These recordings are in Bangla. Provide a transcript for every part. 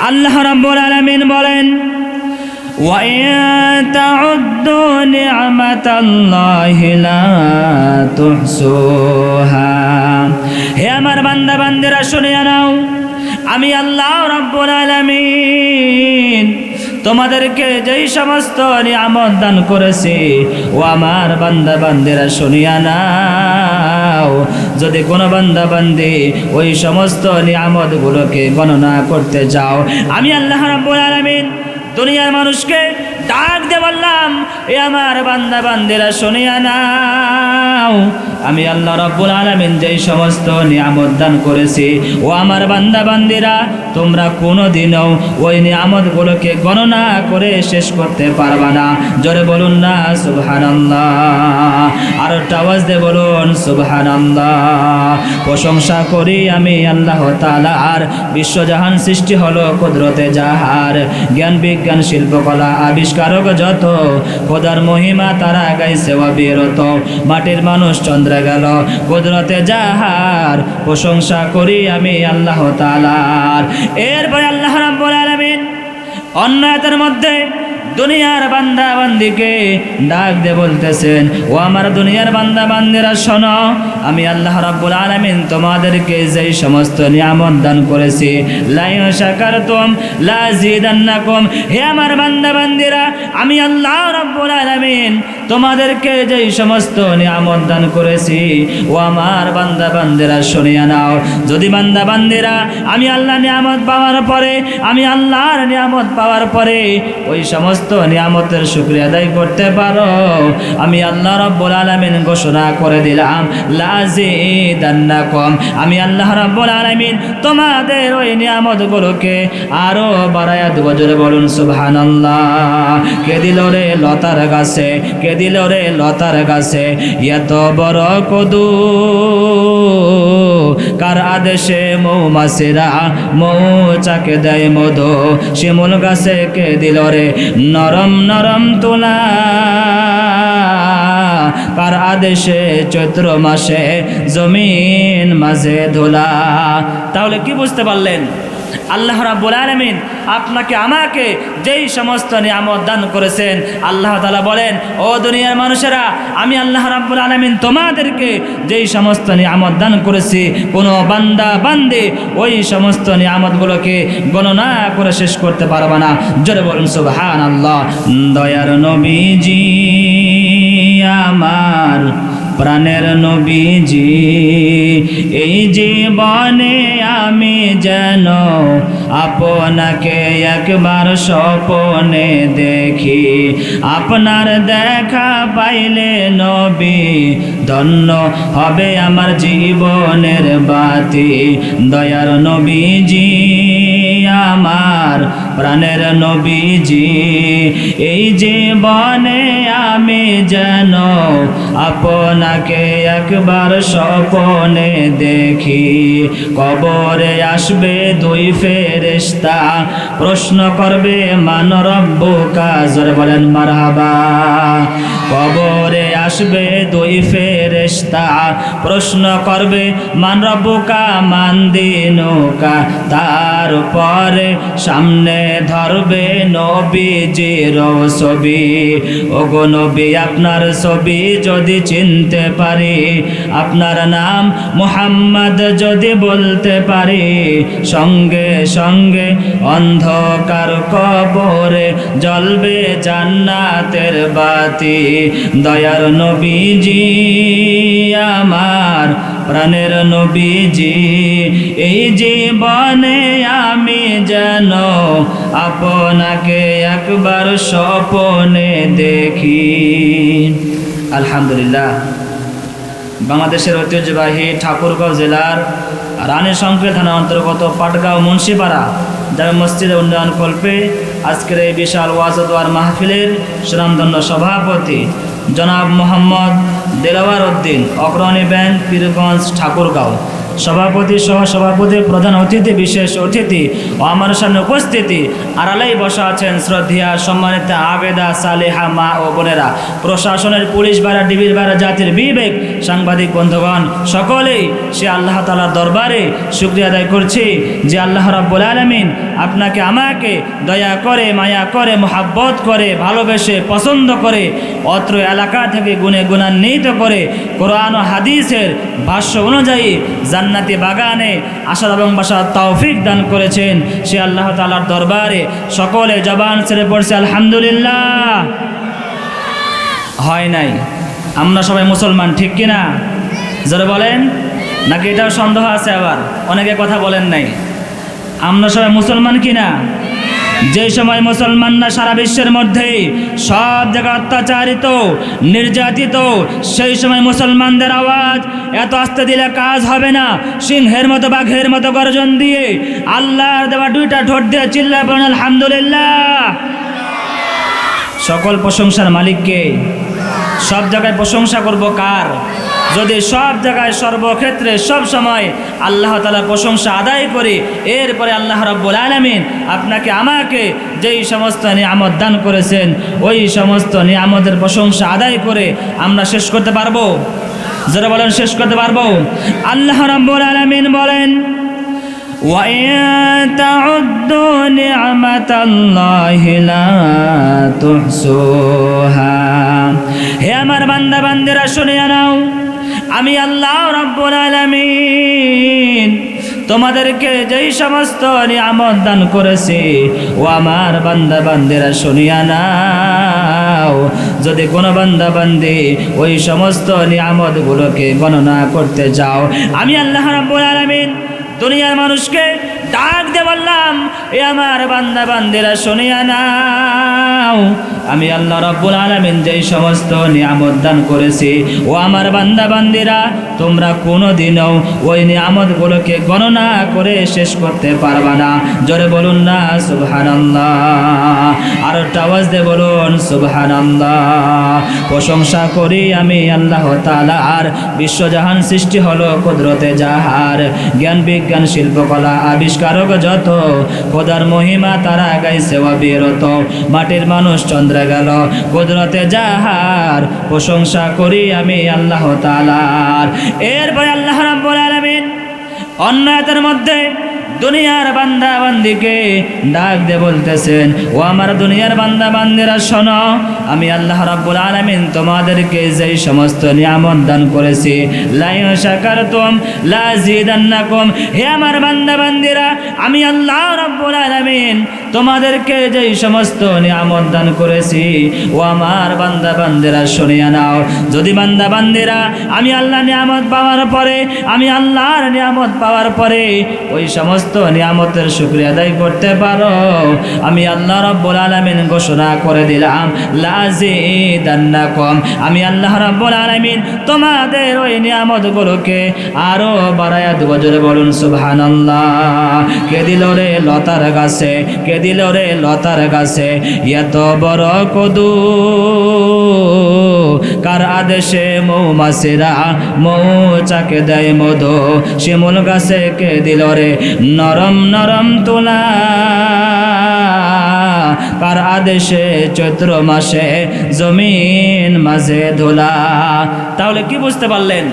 আল্লাহ রাব্বুল আলামিন বলেন, ওয়া ইন তাউদ্দু নি'মাতাল্লাহি লা তুহসুহা। হে আমার বান্দা বান্দিরা শুনিয়া নাও, আমি আল্লাহ রাব্বুল আলামিন তোমাদেরকে যেই সমস্ত নিয়ামত দান করেছি, ও আমার বান্দা বান্দিরা শুনিয়া নাও, যদি কোনো বান্দা বান্দি ওই সমস্ত নিয়ামতগুলোকে গণনা করতে যাও, আমি আল্লাহ রাব্বুল আলামিন দুনিয়ার মানুষকে ডাক দিয়ে বললাম, এ আমার বান্দা বান্দিরা শুনিয়া নাও, আমি আল্লাহ রাব্বুল আলামিন যেই সমস্ত নিয়ামত দান করেছি, ও আমার বান্দা বান্দিরা তোমরা কোনোদিনও ওই নিয়ামতগুলোকে গণনা করে শেষ করতে পারবা না। জোরে বলুন না সুবহানাল্লাহ, আর একটা আওয়াজ দিয়ে বলুন সুবহানাল্লাহ। প্রশংসা করি আমি আল্লাহ তাআলার, বিশ্বজাহান সৃষ্টি হলো কুদরতে যাহার, জ্ঞান বিজ্ঞান শিল্পকলা আবিষ্কারক যত, খোদার মহিমা তারা গাইছে অবিরত, মাটির মানুষ চন্দ্রে গেল কুদরতে যাহার, প্রশংসা করি আমি আল্লাহ তাআলার। এরপরে আল্লাহ রাব্বুল আলামিন অন্য আয়াতের মধ্যে দুনিয়ার বান্দা বান্দিকে ডাক দিয়ে বলতেছেন, ও আমার দুনিয়ার বান্দা বান্দিরা শোনো, আমি আল্লাহ রাব্বুল আলামিন তোমাদেরকে যেই সমস্ত নিয়ামত দান করেছি, লা ইন শাকারতুম লা আযীদান্নাকুম। হে আমার বান্দা বান্দিরা, আমি আল্লাহ রাব্বুল আলামিন তোমাদেরকে যেই সমস্ত নিয়ামত দান করেছি, ও আমার বান্দা বান্দিরা শুনিয়া নাও, যদি বান্দা বান্দিরা আমি আল্লাহ নিয়ামত পাওয়ার পরে, আমি আল্লাহর নিয়ামত পাওয়ার পরে ওই সমস্ত নিয়ামতের শুকরিয়া আদায় করতে পারো, আমি আল্লাহ রাব্বুল আলামিন ঘোষণা করে দিলাম, লা আযীদান্নাকুম, আমি আল্লাহ রাব্বুল আলামিন তোমাদের ওই নিয়ামতগুলোকে আরো বাড়ায়া দেব। জোরে বলুন সুবহানাল্লাহ। কে দিল রে লতার গাছে, কে দিল রে লতার গাছে এত বড় কদু, কার আদেশে মৌমাছিরা মৌচাকে দেয় মধু, শিমুল গাছে কে দিল রে নরম নরম তুলা, কার আদেশে চৈত্র মাসে জমিন মাঝে ধুলা। তাহলে কি বুঝতে পারলেন? আল্লাহ রাব্বুল আলামিন আপনাকে আমাকে যেই সমস্ত নিয়ামত দান করেছেন, আল্লাহ তাআলা বলেন, ও দুনিয়ার মানুষেরা, আমি আল্লাহ রাব্বুল আলামিন তোমাদেরকে যেই সমস্ত নিয়ামত দান করেছি, কোনো বান্দা বান্দি ওই সমস্ত নিয়ামতগুলোকে গণনা করে শেষ করতে পারবে না। জোরে বলুন সুবহানাল্লাহ। দয়ার নবীজি আমার প্রাণের নবীজি, এই জীবনে আমি যেন আপনাকে একবার স্বপ্নে দেখি, আপনার দেখা পাইলে নবী ধন্য হবে আমার জীবনের বাতি। দয়ার নবীজি আমার প্রাণের নবীজি, এই জীবনে আমি যেন আপনাকে একবার স্বপ্নে দেখি। কবরে আসবে দুই ফেরেশতা, প্রশ্ন করবে মান রব্বুকা, জোরে বলেন মারহাবা। কবরে আসবে দুই ফেরেশতা, প্রশ্ন করবে মান রব্বুকা মান দীনুকা, তারপরে সামনে ধরবে নবীজির ছবি। ওগো নবী, আপনার ছবি যদি চিনতে পারি, আপনার নাম মুহাম্মদ যদি বলতে পারি, সঙ্গে সঙ্গে অন্ধকার কবরে জ্বলবে জান্নাতের বাতি। দয়ার নবীজি আমার প্রাণের নবীজি, এই জীবনে আমি যেন আপনাকে একবার স্বপ্নে দেখি। আলহামদুলিল্লাহ। বাংলাদেশের ঐতিহ্যবাহী ঠাকুরগাঁও জেলার রানীশঙ্কর থানা অন্তর্গত পাটগাঁও মুন্সিপাড়া জামে মসজিদে উন্নয়ন কল্পে আজকের এই বিশাল ওয়াজ ও দোয়ার মাহফিলের সুনামধন্য সভাপতি জনাব মোহাম্মদ দেলাওয়ার উদ্দিন, অগ্রণী ব্যাংক, পীরগঞ্জ, ঠাকুরগাঁও। সভাপতি সহ সভাপতি, প্রধান অতিথি, বিশেষ অতিথি ও আমার সামনে উপস্থিতি আড়ালেই বসা আছেন শ্রদ্ধেয়া সম্মানিত আবেদা সালেহা মা ও বোনেরা, প্রশাসনের পুলিশ বাহিনী, ডিবির বাহিনী, জাতির বিবেক, সাংবাদিক বন্ধুগণ, সকলেই সে আল্লাহ তাআলার দরবারে শুকরিয়া আদায় করছি যে আল্লাহ রাব্বুল আলামিন আপনাকে আমাকে দয়া করে, মায়া করে, মোহাব্বত করে, ভালোবেসে, পছন্দ করে অত্র এলাকা থেকে গুণে গুণান্বিত করে কোরআন ও হাদিসের ভাষ্য অনুযায়ী জান্নাতি বাগানে আসার এবং বাসার তৌফিক দান করেছেন। সে আল্লাহ তাআলার দরবারে সকলে জবান ছেড়ে পড়ছে আলহামদুলিল্লাহ। হয় নাই, আমরা সবাই মুসলমান, ঠিক কিনা? যারা বলেন নাকি এটাও সন্দেহ আছে? আবার অনেকে কথা বলেন নাই। আমরা সবাই মুসলমান কিনা? যে সময় মুসলমানরা সারা বিশ্বের মধ্যে সব জায়গায় অত্যাচারিত, নির্যাতিত, সেই সময় মুসলমানদের আওয়াজ এত আস্তে দিলে কাজ হবে না। সিংহের মতো, বাঘের মতো গর্জন দিয়ে, আল্লাহর দেওয়া দুইটা ঠোঁট দিয়ে চিল্লায় বলেন আলহামদুলিল্লাহ। সকল প্রশংসার মালিককে। সব জায়গায় প্রশংসা করব কার? যদি সব জায়গায় সর্বক্ষেত্রে সব সময় আল্লাহ তাআলার প্রশংসা আদায় করি, এরপরে আল্লাহ রাব্বুল আলামিন আপনাকে আমাকে যেই সমস্ত নিয়ামত দান করেছেন ওই সমস্ত নিয়ামতের প্রশংসা আদায় করে আমরা শেষ করতে পারবো? যারা বলেন শেষ করতে পারবো? আল্লাহ রাব্বুল আলামিন বলেন وَإِن تَعُدُّوا نِعْمَةَ اللَّهِ لَا تُحْصُوهَا। হে আমার বান্দা বান্দিরা শুনে নাও, আমি আল্লাহ রাব্বুল আলামিন তোমাদেরকে যেই সমস্ত নিয়ামত দান করেছি ও আমার বান্দা বান্দিরা শুনিয়া নাও। যদি কোনো বান্দা বান্দি ওই সমস্ত নিয়ামতগুলোকে গণনা করতে যাও, আমি আল্লাহ রাব্বুল আলামিন দুনিয়ার মানুষকে ডাক দিয়ে বললাম, এ আমার বান্দা বান্দিরা শুনিয়া নাও, আমি আল্লাহ রাব্বুল আলামিন যেই সমস্ত নিয়ামত দান করেছি ও আমার বান্দা বান্দিরা তোমরা কোনোদিনও ওই নিয়ামতগুলোকে গণনা করে শেষ করতে পারবা না। জোরে বলুন না সুবহানাল্লাহ। আর একটা আওয়াজ দিয়ে বলুন সুবহানাল্লাহ। প্রশংসা করি আমি আল্লাহ তাআলার, বিশ্বজাহান সৃষ্টি হলো কুদরতে যাহার, জ্ঞান বিজ্ঞান শিল্পকলা আবিষ্কারক যত, খোদার মহিমা তারা গাইছে অবিরত, মাটির মানুষ চন্দ্র গেল কুদরতে যাহার, প্রশংসা করি আমি আল্লাহ তাআলার। এরপরে আল্লাহ রাব্বুল আলামিন অন্য আয়াতের মধ্যে দুনিয়ার বান্দা বান্দিকে ডাক দিয়ে বলতেছেন, ও আমার দুনিয়ার বান্দা বান্দিরা শোনো, আমি আল্লাহ রাব্বুল আলামিন তোমাদেরকে যেই সমস্ত নিয়ামত দান করেছি, লা ইন শাকারতুম লাযিদান্নাকুম। হে আমার বান্দা বান্দিরা, আমি আল্লাহ রাব্বুল আলামিন তোমাদেরকে যেই সমস্ত নিয়ামত দান করেছি ও আমার বান্দা বান্দিরা শুনিয়া নাও। যদি বান্দা বান্দিরা আমি আল্লাহ নিয়ামত পাওয়ার পরে, আমি আল্লাহর নিয়ামত পাওয়ার পরে ওই সমস্ত নিয়ামতের শুকরিয়া আদায় করতে পারো, আমি আল্লাহ রাব্বুল আলামিন ঘোষণা করে দিলাম লাযিদান্নাকুম, আমি আল্লাহ রাব্বুল আলামিন তোমাদের ওই নিয়ামতগুলোকে আরো বাড়ায়া দেব। জোরে বলুন সুবহানাল্লাহ। কে দিল রে লতার গাছে, কে দিল রে লতার গাছে এত বড় কদু, কার আদেশে মৌমাছিরা মৌচাকে দেয় মধু, শিমুল গাছে কে দিল রে নরম নরম তুলা, কার আদেশে চৈত্র মাসে জমিন মাঝে ধুলা। তাহলে কি বুঝতে পারলেন?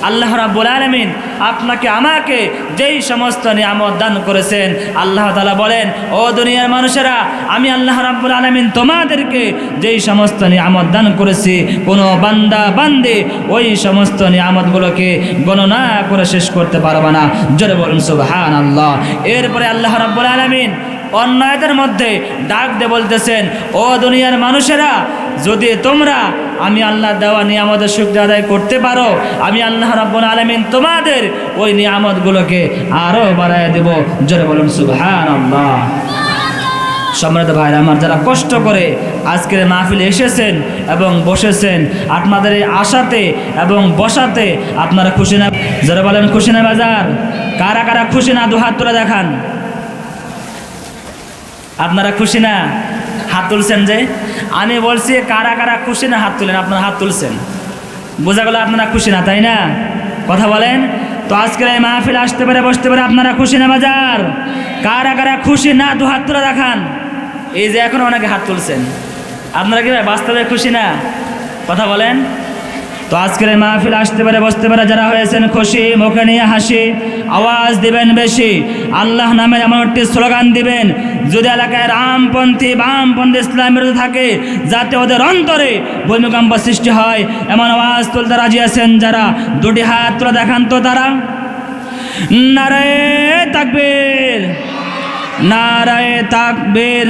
আল্লাহ রাব্বুল আলামিন আপনাকে আমাকে যেই সমস্ত নিয়ামত দান করেছেন, আল্লাহ তাআলা বলেন, ও দুনিয়ার মানুষেরা, আমি আল্লাহ রাব্বুল আলামিন তোমাদেরকে যেই সমস্ত নিয়ামত দান করেছি, কোনো বান্দা বান্দি ওই সমস্ত নিয়ামতগুলোকে গণনা করে শেষ করতে পারবে না। জোরে বলুন সুবহানাল্লাহ। এরপরে আল্লাহ রাব্বুল আলামিন অন্য আয়াতের মধ্যে ডাক দিয়ে বলতেছেন, ও দুনিয়ার মানুষেরা, যদি তোমরা আমি আল্লাহ দেওয়া নিয়ামতের শুকরিয়া আদায় করতে পারো, আমি আল্লাহ রাব্বুল আলামিন তোমাদের ওই নিয়ামতগুলোকে আরো বাড়ায় দেব। জোরে বলুন সুবহানাল্লাহ। সম্মানিত ভাইরা আমার, যারা কষ্ট করে আজকের মাহফিলে এসেছেন এবং বসেছেন, আপনাদের এই আশাতে এবং বসাতে আপনারা খুশি না? যারা বলেন খুশি না বাজার? কারা কারা খুশি না? দু হাত তুলে দেখান। আপনারা খুশি না? হাত তুলছেন যে? আমি বলছি কারা কারা খুশি না হাত তুলেন। আপনারা হাত তুলছেন, বোঝা গেল আপনারা খুশি না, তাই না? কথা বলেন। তো আজকের এই মাহফিল আসতে পারে, বসতে পারে, আপনারা খুশি না বাজার? কারা কারা খুশি না দু হাত তুলে দেখান। এই যে এখন অনেকে হাত তুলছেন, আপনারা কি বাস্তবে খুশি না? কথা বলেন। তো আজকের এই মাহফিল আসতে পারে, বসতে পারে যারা হয়েছেন খুশি, মুখে নিয়ে হাসি, আওয়াজ দিবেন বেশি, আল্লাহ নামে এমন একটি স্লোগান দিবেন যদি এলাকায় রামপন্থী, বামপন্থী, ইসলাম বিরোধী থাকে, যাতে ওদের অন্তরে ভূমিকম্প সৃষ্টি হয়, এমন আওয়াজ তুলতে রাজি আছেন যারা? দুটি হাত তুলে দেখান তো তারা। নারায়ে তাকবীর, নারায়ে তাকবীর,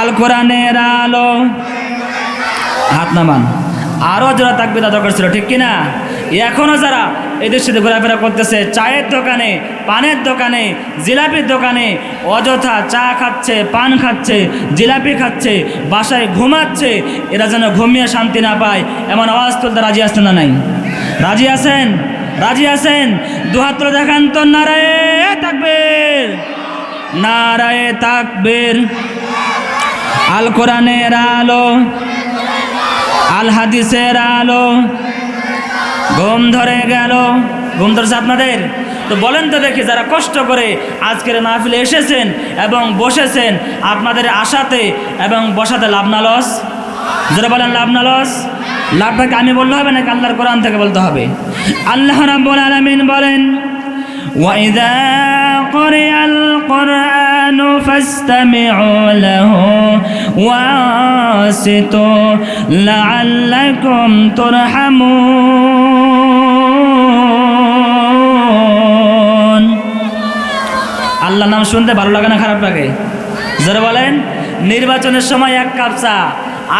আল কোরআনের আলো। হাত নামান। আরও যারা তাকবীর দরকার ছিল, ঠিক কিনা? এখনও যারা এদের সাথে ঘোরাফেরা করতেছে, চায়ের দোকানে, পানের দোকানে, জিলাপির দোকানে অযথা চা খাচ্ছে, পান খাচ্ছে, জিলাপি খাচ্ছে, বাসায় ঘুমাচ্ছে, এরা যেন ঘুমিয়ে শান্তি না পায়, এমন আওয়াজ তুলতে রাজি আছেন না নাই? রাজি আছেন? রাজি আছেন? দু হাত তুলে দেখান তো। নারায়ে তাকবীর, নারায়ে তাকবীর, আল কোরআনের আলো, আল হাদিসের আলো। ঘুম ধরে গেল? ঘুম ধরছে আপনাদের? তো বলেন তো দেখি, যারা কষ্ট করে আজকের মাহফিলে এসেছেন এবং বসেছেন, আপনাদের আশাতে এবং বসাতে লাভ না লস? যারা বলেন লাভ না লস? লাভটাকে আমি বললে হবে নাকি আল্লাহর কোরআন থেকে বলতে হবে? আল্লাহ রাব্বুল আলামিন বলেন, وَإِذَا قُرِئَ الْقُرْآنُ فَاسْتَمِعُوا لَهُ وَأَنصِتُوا لَعَلَّكُمْ تُرْحَمُونَ। আল্লাহর নাম শুনতে ভালো লাগে না খারাপ লাগে? যারা বলেন নির্বাচনের সময় এক কাপ চা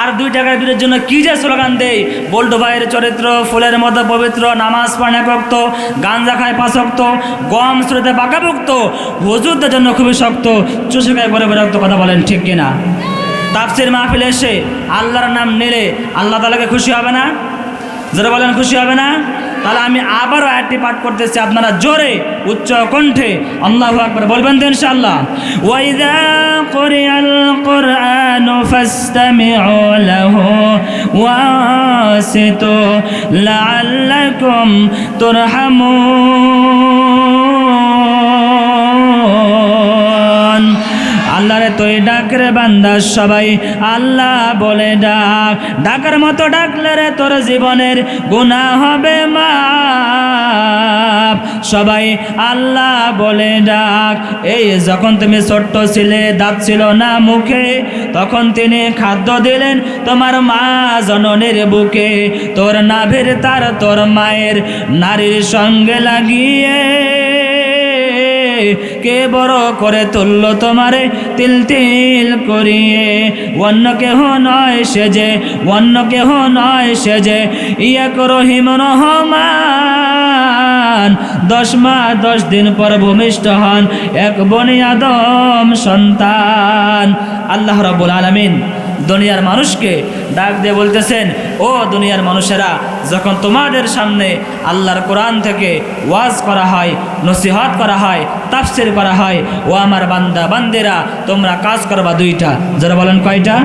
আর 2 টাকার বিলের জন্য কি যে স্লোগান দেয়, বল্টু ভাইয়ের চরিত্র ফুলের মতো পবিত্র, নামাজ পড়ে 1 ওয়াক্ত, গাঞ্জা খায় 5 ওয়াক্ত, গম স্রোতে পাকাভুক্ত, হুজুরদের জন্য খুবই শক্ত, চুষে খায় বড় বড় কথা বলেন, ঠিক কিনা? তাফসীর মাহফিলে এসে আল্লাহর নাম নিলে আল্লাহ তাআলাকে খুশি হবে না? যারা বলেন খুশি হবে না? তাহলে আমি আবারও আয়াতটি পাঠ করতেছি, আপনারা জোরে উচ্চ কণ্ঠে আল্লাহু আকবার বলবেন তো ইনশাআল্লাহ। ওয়াইযা কুরিয়াল কুরআনু ফাসতামিউ লাহু ওয়াসিতু লাআল্লাকুম তুরহামুন। আল্লাহরে তুই ডাক রে বান্দা, সবাই আল্লাহ বলে ডাক, ডাকার মতো ডাকলে রে তোর জীবনের গুনাহ হবে মাফ। সবাই আল্লাহ বলে ডাক। এই যখন তুমি ছোট্ট ছিলে, দাঁত ছিল না মুখে, তখন তিনি খাদ্য দিলেন তোমার মা জননীর বুকে, তোর নাভির তার তোর মায়ের নারীর সঙ্গে লাগিয়ে কে বড় করে তুলল তোমারে তিল তিল করিয়ে। অন্য কেহ নয় সে যে, অন্য কেহ নয় সে যে এক রহিম রহমান। 10 মাস 10 দিন পর ভূমিষ্ঠ হন এক বনি আদম সন্তান। আল্লাহ রাব্বুল আলামিন দুনিয়ার মানুষকে ডাক দিয়ে বলতেছেন, ও দুনিয়ার মানুষেরা, যখন তোমাদের সামনে আল্লাহর কোরআন থেকে ওয়াজ করা হয়, নসিহত করা হয়, তাফসীর করা হয়, ও আমার বান্দা বান্দিরা, তোমরা কাজ করবা 2টা। যারা বলেন কয়টা?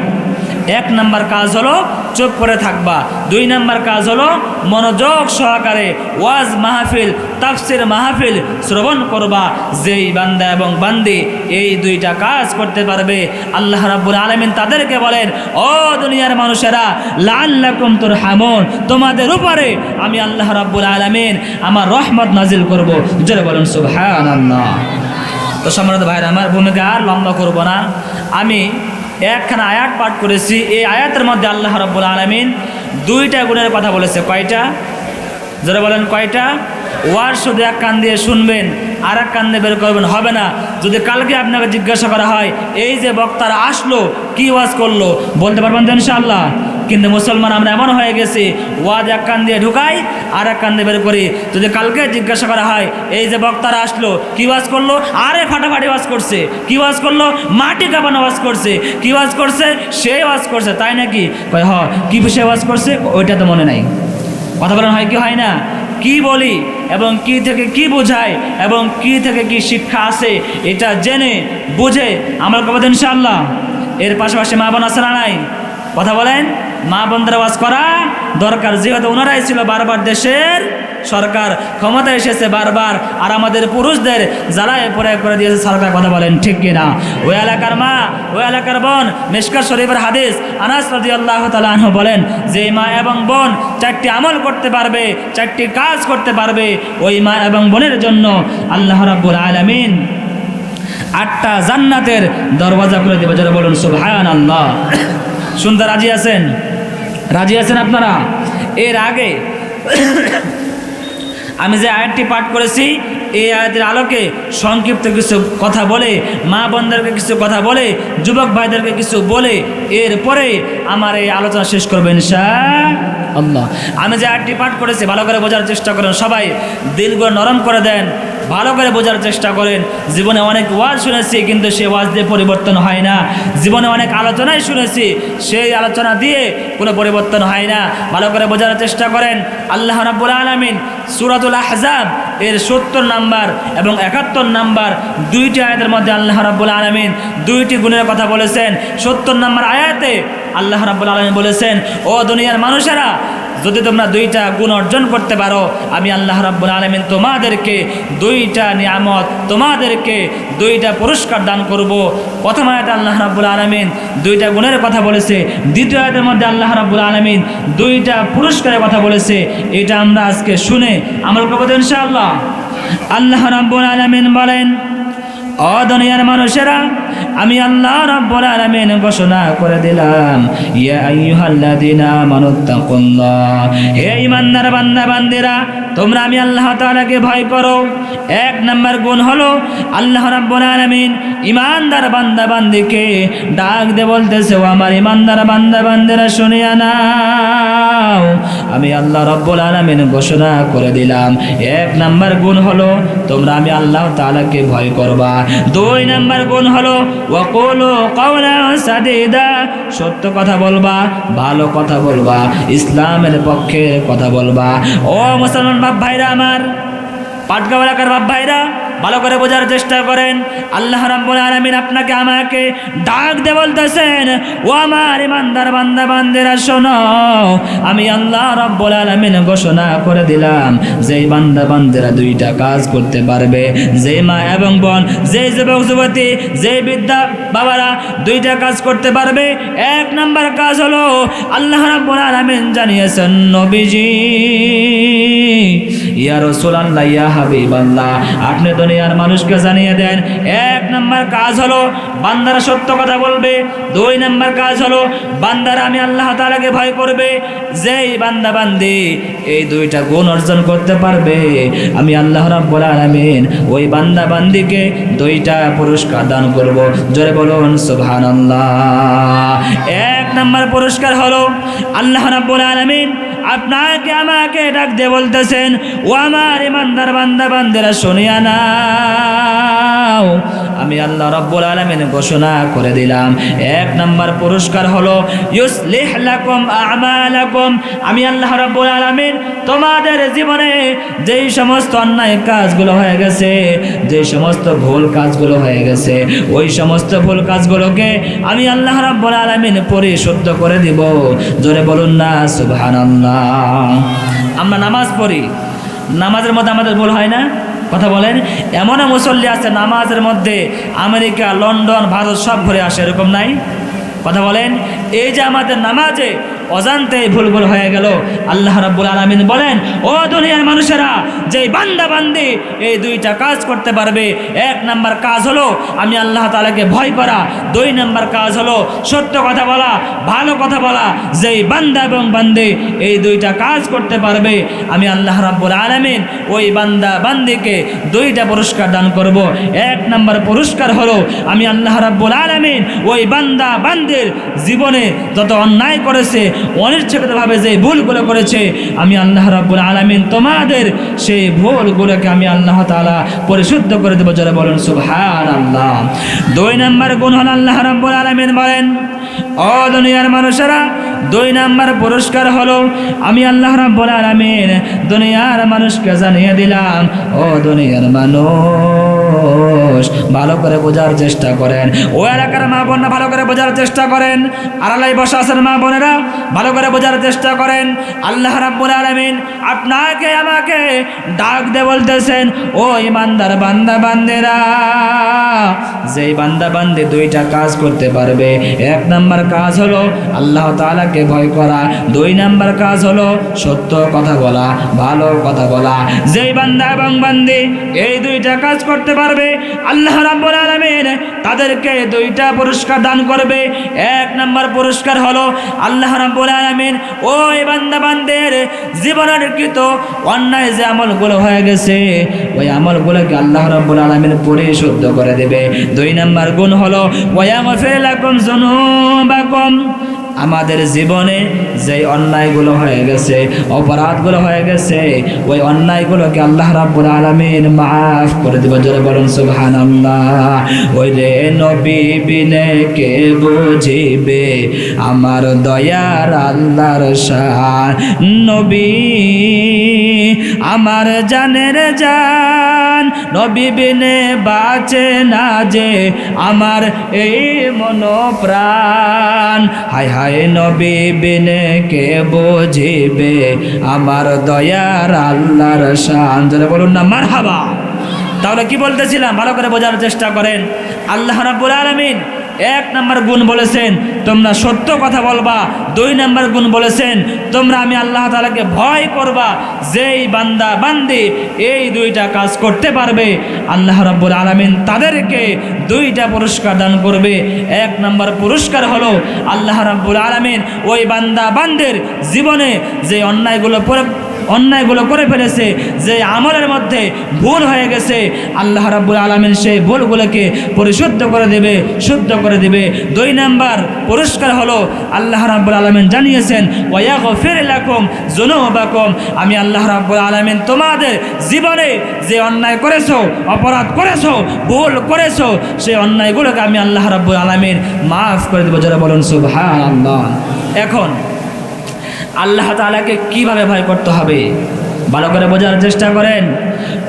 1 নম্বর কাজ হলো চুপ করে থাকবা, 2 নম্বর কাজ হলো মনোযোগ সহকারে ওয়াজ মাহফিল, তাফসীর মাহফিল শ্রবণ করবা। যেই বান্দা এবং বান্দি এই 2টা কাজ করতে পারবে, আল্লাহ রাব্বুল আলামিন তাদেরকে বলেন, ও দুনিয়ার মানুষেরা, লাআল্লাকুম তুরহামুন, তোমাদের উপরে আমি আল্লাহ রাব্বুল আলামিন আমার রহমত নাজিল করব। জোরে বলেন সুবহানাল্লাহ। তো সম্মানিত ভাইরা, আমার ভূমিকা আর লম্বা করব না। আমি একখানা আয়াত পাঠ করেছি। এই আয়াতের মধ্যে আল্লাহ রাব্বুল আলামিন 2টা গুণের কথা বলেছে। কয়টা? যারা বলেন কয়টা? ওয়াজ শুধু এক কান দিয়ে শুনবেন আর এক কান দিয়ে বের করবেন হবে না। যদি কালকে আপনাকে জিজ্ঞাসা করা হয়, এই যে বক্তারা আসলো কি ওয়াজ করলো, বলতে পারবেন তো ইনশাআল্লাহ? কিন্তু মুসলমান আমরা এমন হয়ে গেছি, ওয়াজ এক কান দিয়ে ঢুকাই আর এক কান দিয়ে বের করি। যদি কালকে জিজ্ঞাসা করা হয়, এই যে বক্তারা আসলো কি ওয়াজ করলো, আরে ফাটাফাটি ওয়াজ করছে, কি ওয়াজ করলো, মাটি কাঁপানো ওয়াজ করছে, কি ওয়াজ করছে, সে ওয়াজ করছে, তাই নাকি? কয় হ, কি বিষয়ে ওয়াজ করছে ওইটা তো মনে নাই। কথা বলেন হয় কি হয় না? কি বলি এবং কি থেকে কি বোঝায় এবং কি থেকে কি শিক্ষা আছে, এটা জেনে বুঝে আমল করব ইনশাআল্লাহ। এর পাশাপাশি মা বোন আছে না নাই? কথা বলেন, মা বোনদের ওয়াজ করা দরকার, যেহেতু ওনারাই ছিল বারবার দেশের সরকার, ক্ষমতা এসেছে বারবার, আর আমাদের পুরুষদের জ্বালায় পরে করে দিয়েছে সরকার। কথা বলেন ঠিক কিনা? ওই এলাকার মা, ওই এলাকার বোন, মিশকাত শরীফের হাদিস, আনাস রাদিয়াল্লাহু তাআলা আনহু বলেন যে মা এবং বোন 4টি আমল করতে পারবে, 4টি কাজ করতে পারবে, ওই মা এবং বোনের জন্য আল্লাহ রাব্বুল আলামিন 8টা জান্নাতের দরওয়াজা খুলে দেবে। যারা বলুন সুবহানাল্লাহ। শুনতে রাজি আছেন? রাজি আছেন আপনারা? এর আগে আমি যে আয়াতটি পাঠ করেছি, এই আয়াতের আলোকে সংক্ষিপ্ত কিছু কথা বলে, মা বোনদেরকে কিছু কথা বলে, যুবক ভাইদেরকে কিছু বলে, এরপরে আমার এই আলোচনা শেষ করবো ইনশাআল্লাহ। আমি যে আয়াতটি পাঠ করেছি ভালো করে বোঝার চেষ্টা করেন, সবাই দিলগুলো নরম করে দেন, ভালো করে বোঝার চেষ্টা করেন। জীবনে অনেক ওয়াজ শুনেছি, কিন্তু সে ওয়াজ দিয়ে পরিবর্তন হয় না। জীবনে অনেক আলোচনাই শুনেছি, সেই আলোচনা দিয়ে কোনো পরিবর্তন হয় না। ভালো করে বোঝার চেষ্টা করেন। আল্লাহ রাব্বুল আলামিন সূরাতুল আহজাব এর 70 নাম্বার এবং 71 নাম্বার 2টি আয়াতের মধ্যে আল্লাহ রাব্বুল আলামিন 2টি গুণের কথা বলেছেন। 70 নাম্বার আয়াতে আল্লাহ রাব্বুল আলামিন বলেছেন, ও দুনিয়ার মানুষেরা, যদি তোমরা 2টা গুণ অর্জন করতে পারো, আমি আল্লাহ রাব্বুল আলামিন তোমাদেরকে 2টা নিয়ামত, তোমাদেরকে 2টা পুরস্কার দান করব। প্রথম আয়াতে আল্লাহ রাব্বুল আলামিন 2টা গুণের কথা বলেছে, দ্বিতীয় আয়াতের মধ্যে আল্লাহ রাব্বুল আলামিন 2টা পুরস্কারের কথা বলেছে। এটা আমরা আজকে শুনে আমল করব ইনশাআল্লাহ। আল্লাহ রাব্বুল আলামিন বলেন, ও দুনিয়ার মানুষেরা, আমি আল্লাহ রাব্বুল আলামিন ঘোষণা করে দিলাম, ইয়া আইয়ুহাল্লাযীনা আমানুত্তাকুল্লাহ, হে ঈমানদার বান্দা বান্দিরা, তোমরা আমি আল্লাহ তাআলাকে ভয় করো। 1 নাম্বার গুণ হলো আল্লাহ রাব্বুল আলামিন ঈমানদার বান্দা বান্দিকে ডাক দিয়ে বলতেছে, ও আমার ঈমানদার বান্দা বান্দিরা শুনিয়া নাও, আমি আল্লাহ রাব্বুল আলামিন ঘোষণা করে দিলাম। 1 নাম্বার গুণ হলো তোমরা আমি আল্লাহ তাআলাকে ভয় করবা। 2 নাম্বার গুণ হলো ওয়াকুলু কাওলান সাদীদা, সত্য কথা বলবা, ভালো কথা বলবা, ইসলামের পক্ষে কথা বলবা। ও মুসলমান বাপ ভাইরা আমার, পাটগাঁও এলাকার বাপ ভাইরা, ভালো করে বোঝার চেষ্টা করেন। আল্লাহ রাব্বুল আলামিন আপনাকে আমাকে ডাক দিয়ে বলতেছেন, ও আমার ঈমানদার বান্দা বান্দিরা শোনো, আমি আল্লাহ রাব্বুল আলামিন ঘোষণা করে দিলাম, যে বান্দা বান্দিরা 2টা কাজ করতে পারবে, যে মা এবং বোন, যে যুবক যুবতী, যে বিদ্যা বাবারা 2টা কাজ করতে পারবে। 1 নাম্বার কাজ হলো আল্লাহ রাব্বুল আলামিন জানিয়েছেন, নবীজি, ইয়া রাসূলুল্লাহ, ইয়া হাবিবাল্লাহ, আপনি দুনিয়ার মানুষকে জানিয়ে দেন, 1 নাম্বার কাজ হলো বান্দারা সত্য কথা বলবে। 2 নাম্বার কাজ হলো বান্দারা আমি আল্লাহ তাআলাকে ভয় করবে। যেই বান্দা বান্দি এই 2টা গুণ অর্জন করতে পারবে, আমি আল্লাহ রাব্বুল আলামিন ওই বান্দা বান্দিকে 2টা পুরস্কার দান করব। জোরে বলুন সুবহানাল্লাহ। 1 নাম্বার পুরস্কার হলো আল্লাহ রাব্বুল আলামিন আপনাকে আমাকে ডাক দিয়ে বলতেছেন, ও আমার ঈমানদার বান্দা বান্দিরা শুনিয়া নাও, আমি আল্লাহ রাব্বুল আলামিন ঘোষণা করে দিলাম। 1 নাম্বার পুরস্কার হলো ইউসলিহ লাকুম আ'মালাকুম, আমি আল্লাহ রাব্বুল আলামিন তোমাদের জীবনে যেই সমস্ত অন্যায় কাজগুলো হয়ে গেছে, যে সমস্ত ভুল কাজগুলো হয়ে গেছে, ওই সমস্ত ভুল কাজগুলোকে আমি আল্লাহ রাব্বুল আলামিন পরিশুদ্ধ করে দিব। জোরে বলুন না সুবহানাল্লাহ। আমরা নামাজ পড়ি, নামাজের মধ্যে আমাদের ভুল হয় না? কথা বলেন। এমনও মুসল্লি আছে নামাজের মধ্যে আমেরিকা, লন্ডন, ভারত সব ঘুরে আসে, এরকম নাই? কথা বলেন। এই যে আমাদের নামাজে অজান্তে ভুলগুলো হয়ে গেল, আল্লাহ রাব্বুল আলামিন বলেন, ও দুনিয়ার মানুষেরা, যে বান্দা বান্দি এই 2টা কাজ করতে পারবে, 1 নাম্বার কাজ হলো আমি আল্লাহ তাআলাকে ভয় করা, 2 নাম্বার কাজ হলো সত্য কথা বলা, ভালো কথা বলা। যেই বান্দা এবং বান্দি এই 2টা কাজ করতে পারবে, আমি আল্লাহ রাব্বুল আলামিন ওই বান্দা বান্দিকে 2টা পুরস্কার দান করব। 1 নাম্বার পুরস্কার হলো আমি আল্লাহ রাব্বুল আলামিন ওই বান্দা বান্দির জীবনে যত অন্যায় করেছে, অনিচ্ছাকৃতভাবে যে ভুলগুলো করেছে, আমি আল্লাহ রাব্বুল আলামিন তোমাদের সেই ভুলগুলোকে আমি আল্লাহ তাআলা পরিশুদ্ধ করে দেব। যারা বলেন সুবহানাল্লাহ। 2 নাম্বার গুণ হলো আল্লাহ রাব্বুল আলামিন বলেন, ও দুনিয়ার মানুষেরা, 2 নাম্বার পুরস্কার হলো আমি আল্লাহ রাব্বুল আলামিন দুনিয়ার মানুষকে জানিয়ে দিলাম, ও দুনিয়ার মানুষ, মানুষ ভালো করে বোঝার চেষ্টা করেন, ও এলাকার মা বোনরা ভালো করে বোঝার চেষ্টা করেন, আড়ালাই বসা আছেন মা বোনেরা ভালো করে বোঝার চেষ্টা করেন। আল্লাহ রাব্বুল আলামিন আপনাকে আমাকে ডাক দিয়ে বলতেছেন, ও ইমানদার বান্দা বান্দেরা, যেই বান্দা বান্দে দুইটা কাজ করতে পারবে, এক নাম্বার কাজ হলো আল্লাহ তাআলাকে ভয় করা, দুই নাম্বার কাজ হলো সত্য কথা বলা, ভালো কথা বলা। যেই বান্দা এবং বান্দি এই দুইটা কাজ করতে পারবে, আল্লাহ রাব্বুল আলামিন তাদেরকে দুইটা পুরস্কার দান করবে। এক নাম্বার পুরস্কার হলো আল্লাহ রাব্বুল আলামিন ওই বান্দা বান্দের জীবনের কৃত অন্যায় যে আমলগুলো হয়ে গেছে, ওই আমলগুলোকে আল্লাহ রাব্বুল আলামিন পরিশুদ্ধ করে দেবে। দুই নাম্বার গুণ হলো ওয়ায়াগফির লাকুম যুনুবাকুম, আমাদের জীবনে যে অন্যায়গুলো হয়ে গেছে, অপরাধগুলো হয়ে গেছে, ওই অন্যায়গুলোকে আল্লাহ রাব্বুল আলামিন মাফ করে দেবে। জোরে বলুন সুবহানাল্লাহ। ওই রে নবী বিনে কে বুঝিবে আমার দয়ার আল্লাহর শান, নবী আমার জানের জান, নবী বিনে বাঁচে না যে আমার এই মন প্রাণ। হায় হায় নবী বিনে কে বুঝিবে আমার দয়ার আল্লাহর শান। যারা বলুন না মারহাবা। তাহলে কি বলতেছিলাম, ভালো করে বোঝার চেষ্টা করেন। আল্লাহ রাব্বুল আলামিন এক নাম্বার গুণ বলেছেন তোমরা সত্য কথা বলবা, দুই নাম্বার গুণ বলেছেন তোমরা আমি আল্লাহ তাআলাকে ভয় করবা। যেই বান্দা বান্দি এই দুইটা কাজ করতে পারবে, আল্লাহ রাব্বুল আলামিন তাদেরকে দুইটা পুরস্কার দান করবে। এক নাম্বার পুরস্কার হলো আল্লাহ রাব্বুল আলামিন ওই বান্দা বান্দির জীবনে যে অন্যায়গুলো করে ফেলেছে, যে আমলের মধ্যে ভুল হয়ে গেছে, আল্লাহ রাব্বুল আলামিন সেই ভুলগুলোকে পরিশুদ্ধ করে দেবে, শুদ্ধ করে দেবে। দুই নাম্বার পুরস্কার হলো আল্লাহ রাব্বুল আলামিন জানিয়েছেন ওয়ায়াগফির লাকুম যুনুবাকুম, আমি আল্লাহ রাব্বুল আলামিন তোমাদের জীবনে যে অন্যায় করেছো, অপরাধ করেছো, ভুল করেছো, সেই অন্যায়গুলোকে আমি আল্লাহ রাব্বুল আলামিন মাফ করে দেবো। যারা বলুন সুবহানাল্লাহ। এখন আল্লাহ তাআলাকে কিভাবে ভয় করতে হবে ভালো করে বোঝার চেষ্টা করেন।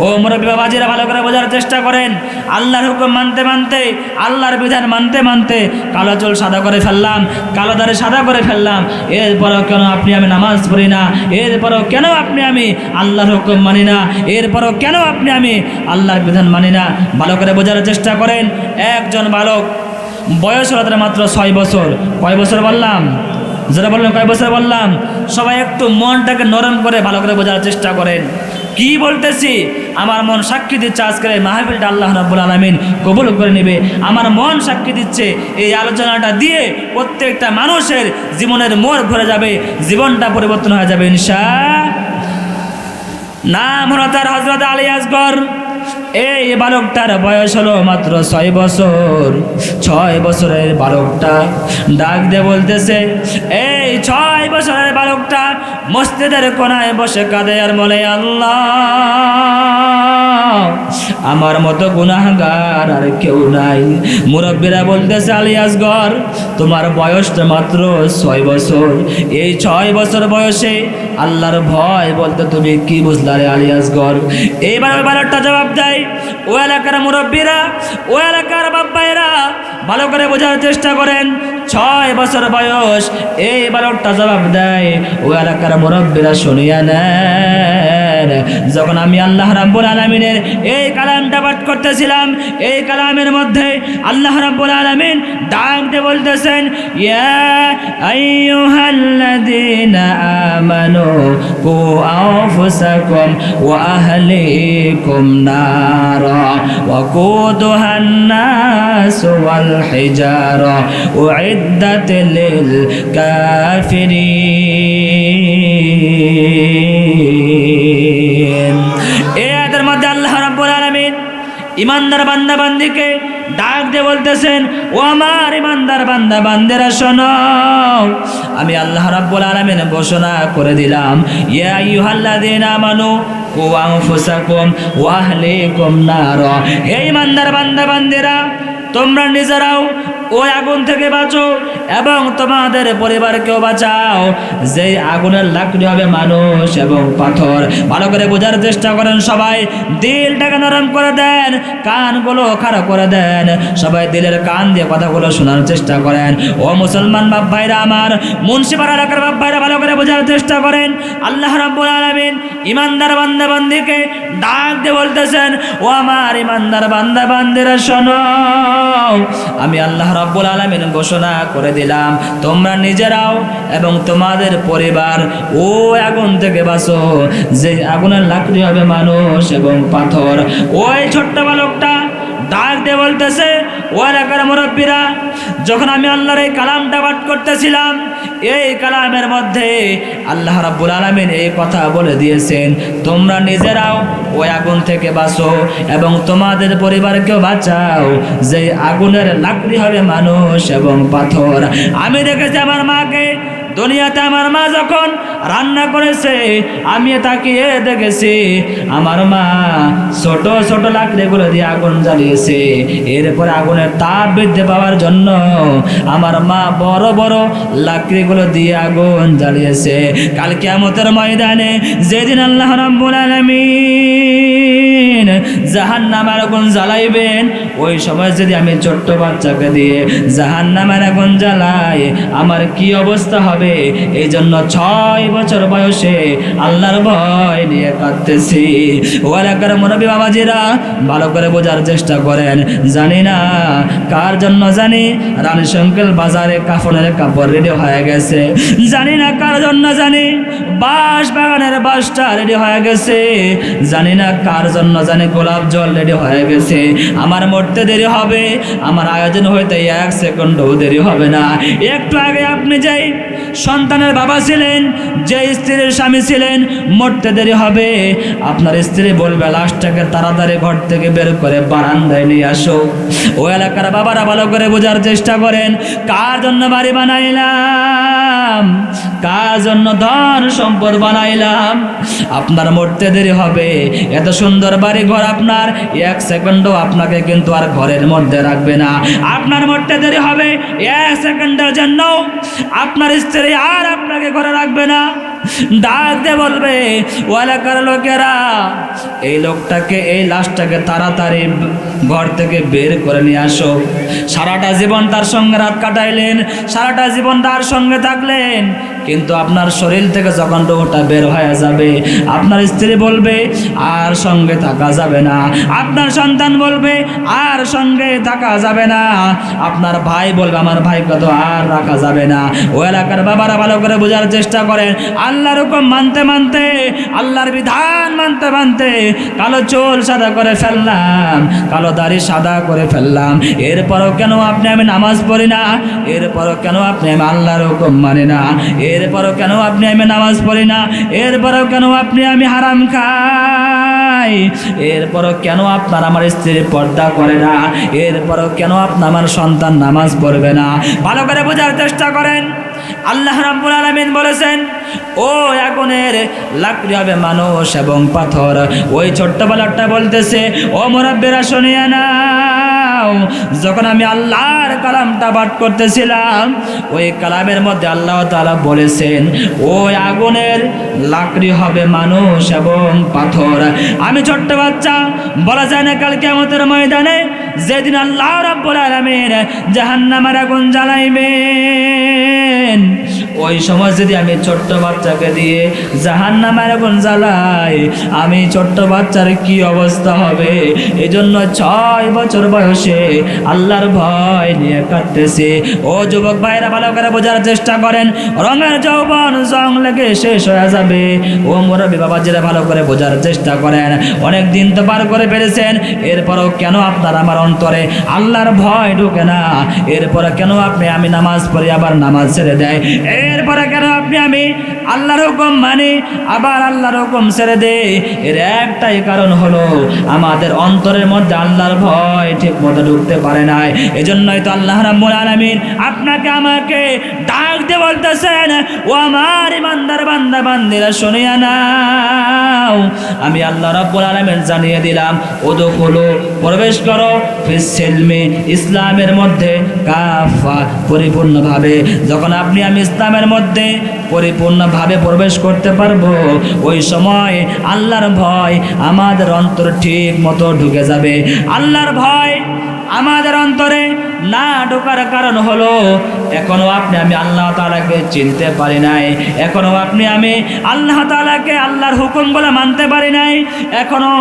ও মুরব্বী বাবাজিরা ভালো করে বোঝার চেষ্টা করেন। আল্লাহর হুকুম মানতে মানতে, আল্লাহর বিধান মানতে মানতে কালো চুল সাদা করে ফেললাম, কালো দাড়ি সাদা করে ফেললাম, এরপরেও কেন আপনি আমি নামাজ পড়ি না, এরপরেও কেন আপনি আমি আল্লাহর হুকুম মানি না, এরপরেও কেন আপনি আমি আল্লাহর বিধান মানি না। ভালো করে বোঝার চেষ্টা করেন। একজন বালক বয়স হলো তার মাত্র 6 বছর। কয় বছর বললাম? যারা বললেন কয় বছর বললাম? সবাই একটু মনটাকে নরম করে ভালো করে বোঝার চেষ্টা করেন। কি বলতেছি? আমার মন সাক্ষী দিচ্ছে আজকের এই মাহফিলটা আল্লাহ রাব্বুল আলামিন কবুল করে নেবে। আমার মন সাক্ষী দিচ্ছে এই আলোচনাটা দিয়ে প্রত্যেকটা মানুষের জীবনের মোড় ঘুরে যাবে, জীবনটা পরিবর্তন হয়ে যাবে ইনশাআল্লাহ। নাম হলো তার হযরত আলী আসগর। এই বালকটার বয়স হলো মাত্র 6 বছর। 6 বছরের বালকটা ডাক দিয়ে বলতেছে, এই 6 বছরের বালকটা মসজিদের কোনায় বসে কাঁদে আর বলে, আল্লাহ আমার মতো গুনাহগার আর কেউ নাই। মুরব্বীরা বলতেছে, আলী আসগর তোমার বয়সটা মাত্র 6 বছর। এই 6 বছর বয়সে আল্লাহর ভয় বলতে তুমি কি বুঝলা রে আলী আসগর? এইবার ওই বালকটা জবাব দেয়, ও এলাকার মুরব্বীরা, ও এলাকার বাপ্পায়েরা ভালো করে বোঝার চেষ্টা করেন। 6 বছর বয়স এই বালকটা জবাব দেয়, ও এলাকার মুরব্বীরা শুনিয়া নেন, যখন আমি আল্লাহ রাব্বুল আলামিনের এই কালামটা পাঠ করতেছিলাম, এই কালামের মধ্যে আল্লাহ রাব্বুল আলামিন ডাক দিয়ে বলতেছেন, ইয়া আইয়ুহাল্লাযীনা আমানু কু আনফুসাকুম ওয়া আহলিকুম নারা ওয়া কুদুহান নাস ওয়াল হিজারা উইদ্দাত লিল কাফিরিন। এর মধ্যে আল্লাহ রাব্বুল আলামিন ইমানদার বান্দা বান্দিকে ডাক দিয়ে বলতেছেন, ও আমার ইমানদার বান্দা বান্দেরা শোনো, আমি আল্লাহ রাব্বুল আলামিন ঘোষণা করে দিলাম, ইয়া আইয়ুহাল্লাযীনা আমানু কু আনফুসাকুম ওয়া আহলিকুম নারা, হে ইমানদার বান্দা বান্দিরা তোমরা নিজেরাও ওই আগুন থেকে বাঁচো, এবং তোমাদের পরিবারকেও বাঁচাও যেই আগুনের লাকড়ি হবে মানুষ এবং পাথর। ভালো করে বোঝার চেষ্টা করেন সবাই, দিলটাকে নরম করে দেন, কানগুলো খাড়া করে দেন, সবাই দিলের কান দিয়ে কথাগুলো শোনার চেষ্টা করেন। ও মুসলমান বাপ ভাইরা আমার, মুন্সিপাড়া এলাকার বাপ ভাইরা ভালো করে বোঝার চেষ্টা করেন। আল্লাহ রাব্বুল আলামিন ইমানদার বান্দা বান্দীকে ডাক দিয়ে বলতেছেন, ও আমার ইমানদার বান্দা বান্দীরা শোনো, আমি আল্লাহ রাব্বুল আলামিন ঘোষণা করে দিলাম তোমরা নিজেরাও এবং তোমাদের পরিবার ও আগুন থেকে বাঁচো যে আগুনের লাকড়ি হবে মানুষ এবং পাথর। ওই ছোট্ট বালকটা ডাক দিয়ে বলতেছে, ও এলাকার মুরব্বীরা, যখন আমি আল্লাহর এই কালামটা পাঠ করতেছিলাম, এই কালামের মধ্যে আল্লাহ রাব্বুল আলামিন এই কথা বলে দিয়েছেন তোমরা নিজেরাও ওই আগুন থেকে বাঁচো এবং তোমাদের পরিবারকেও বাঁচাও যে আগুনের লাকড়ি হবে মানুষ এবং পাথর। আমি দেখেছি আমার মাকে দুনিয়াতে, আমার মা যখন রান্না করেছে আমি তাকিয়ে দেখেছি আমার মা ছোট ছোট লাকড়িগুলো দিয়ে আগুন জ্বালিয়েছে। এরপরে আগুনের তাপ বৃদ্ধি পাওয়ার জন্য আমার মা বড় বড় লাকড়িগুলো দিয়ে আগুন জ্বালিয়েছে। কাল কিয়ামতের ময়দানে যেদিন আল্লাহ রাব্বুল আলামিন জাহান্নামের আগুন জ্বালাইবেন, ওই সময় যদি আমি ছোট্ট বাচ্চাকে দিয়ে জাহান্নামের আগুন জ্বালাই আমার কি অবস্থা হবে? এই জন্য 6 বছর বয়সে আল্লাহর ভয় নিয়ে কাঁদতেছি। ও এলাকার মুরব্বী বাবাজিরা ভালো করে বোঝার চেষ্টা করেন। জানি না কার জন্য, জানি রানী শঙ্কেল বাজারে কাফনের কাপড় রেডি হয়ে গেছে, জানি না কার জন্য, জানি বাঁশ বাগানের বাঁশটা রেডি হয়ে গেছে, জানি না কার জন্য, জানি গোলাপ জল রেডি হয়ে গেছে। আমার মরতে দেরি হবে, আমার আয়োজন হইতে 1 সেকেন্ডও দেরি হবে না। একটু আগে আপনি যাই সন্তানের বাবা ছিলেন, যে স্ত্রীর স্বামী ছিলেন, মরতে দেরি হবে, আপনার স্ত্রী বলবে লাশটাকে তাড়াতাড়ি ঘর থেকে বের করে বারান্দায় নিয়ে আসো। ও এলাকার বাবারা ভালো করে বোঝার চেষ্টা করেন, কার জন্য বাড়ি বানাইলাম, কার জন্য ধন সম্পদ বানাইলাম? আপনার মরতে দেরি হবে, এত সুন্দর বাড়ি ঘর আপনার 1 সেকেন্ডও আপনাকে কিন্তু আর ঘরের মধ্যে রাখবে না। আপনার মরতে দেরি হবে, 1 সেকেন্ডের জন্য আপনার স্ত্রী আর আপনাকে ঘরে রাখবে না। ডাক দিয়ে বলবে, ও এলাকার লোকেরা, এই লোকটাকে, এই লাশটাকে তাড়াতাড়ি ঘর থেকে বের করে নিয়ে আসো। সারাটা জীবন তার সঙ্গে রাত কাটাইলেন, সারাটা জীবন তার সঙ্গে থাকলেন, কিন্তু আপনার শরীর থেকে যখন রূহটা বের হয়ে যাবে আপনার স্ত্রী বলবে আর সঙ্গে থাকা যাবে না, আপনার সন্তান বলবে আর সঙ্গে থাকা যাবে না, আপনার ভাই বলবে আমার ভাইকে তো আর রাখা যাবে না। ও এলাকার বাবারা ভালো করে বোঝার চেষ্টা করেন, আল্লাহর হুকুম মানতে মানতে, আল্লাহর বিধান মানতে মানতে কালো চুল সাদা করে ফেললাম, কালো দাড়ি সাদা করে ফেললাম, এরপরও কেন আপনি আমি নামাজ পড়ি না? এরপরও কেন আপনি আমি আল্লাহর হুকুম মানি না? এরপরও কেন আপনি আমি নামাজ পড়ি না? এরপরও কেন আপনি আমি হারাম খাই? এরপরও কেন আপনার আমার স্ত্রী পর্দা করে না? এরপরও কেন আপনার আমার সন্তান নামাজ পড়বে না? ভালো করে বোঝার চেষ্টা করেন। আল্লাহ রাব্বুল আলামিন বলেছেন, ও আগুনের লাকড়ি হবে মানুষ এবং পাথর। ওই ছোট্ট বালকটা বলতেছে, ও মুরাব্বিরা শুনিয়ে নাও, যখন আমি আল্লাহর কালামটা পাঠ করতেছিলাম, ওই কালামের মধ্যে আল্লাহ তাআলা বলেছেন ওই আগুনের লাকড়ি হবে মানুষ এবং পাথর। আমি ছোট্ট বাচ্চা, বলা যায় না কাল কিয়ামতের ময়দানে যেদিন আল্লাহ রাব্বুল আলামিন জাহান্নামের আগুন জ্বালাইবেন, ওই সময় যদি আমি ছোট্ট বাচ্চাকে দিয়ে জাহান্নামের আগুন জ্বালাই, আমি ছোট্ট বাচ্চার কি অবস্থা হবে? এই জন্য 6 বছর বয়সে আল্লাহর ভয় নিয়ে কাটতেছি। ও যুবক ভাইরা ভালো করে বোঝার চেষ্টা করেন, রঙের যৌবন জং লেগে শেষ হয়ে যাবে। ও মুরব্বী বাবাজিরা ভালো করে বোঝার চেষ্টা করেন, অনেক দিন তো পার করে ফেলেছেন, এরপরও কেন আপনার আমার অন্তরে আল্লাহর ভয় ঢুকে না? এরপরে কেন আপনি আমি নামাজ পড়ি আবার নামাজ ছেড়ে দেয়? এর এরপরে কেন আপনি আমি আল্লাহর হুকুম মানি আবার আল্লাহর হুকুম ছেড়ে দে? এর একটাই কারণ হলো আমাদের অন্তরের মধ্যে আল্লাহর ভয় ঠিক মতো ঢুকতে পারে নাই। এজন্যই তো আল্লাহ রাব্বুল আলামিন আপনাকে আমাকে ডাক দিয়ে বলতেছেন, ও আমার ইমানদার বান্দা বান্দিরা শুনিয়া নাও, আমি আল্লাহ রাব্বুল আলামিন জানিয়ে দিলাম, উদখুলু প্রবেশ করো ফিস সিলমি ইসলামের মধ্যে কাফা পরিপূর্ণভাবে। যখন আপনি আমি ইসলামের মধ্যে পরিপূর্ণভাবে প্রবেশ করতে পারবো, ওই সময় আল্লাহর ভয় আমাদের অন্তর ঠিক মতো ঢুকে যাবে। আল্লাহর ভয় আমাদের অন্তরে না ঢোকার কারণ হলো এখনো আপনি আমি আল্লাহ তাআলাকে চিনতে পারি নাই, এখনো আপনি আমি আল্লাহ তাআলাকে আল্লাহর হুকুমগুলো মানতে পারি নাই, এখনো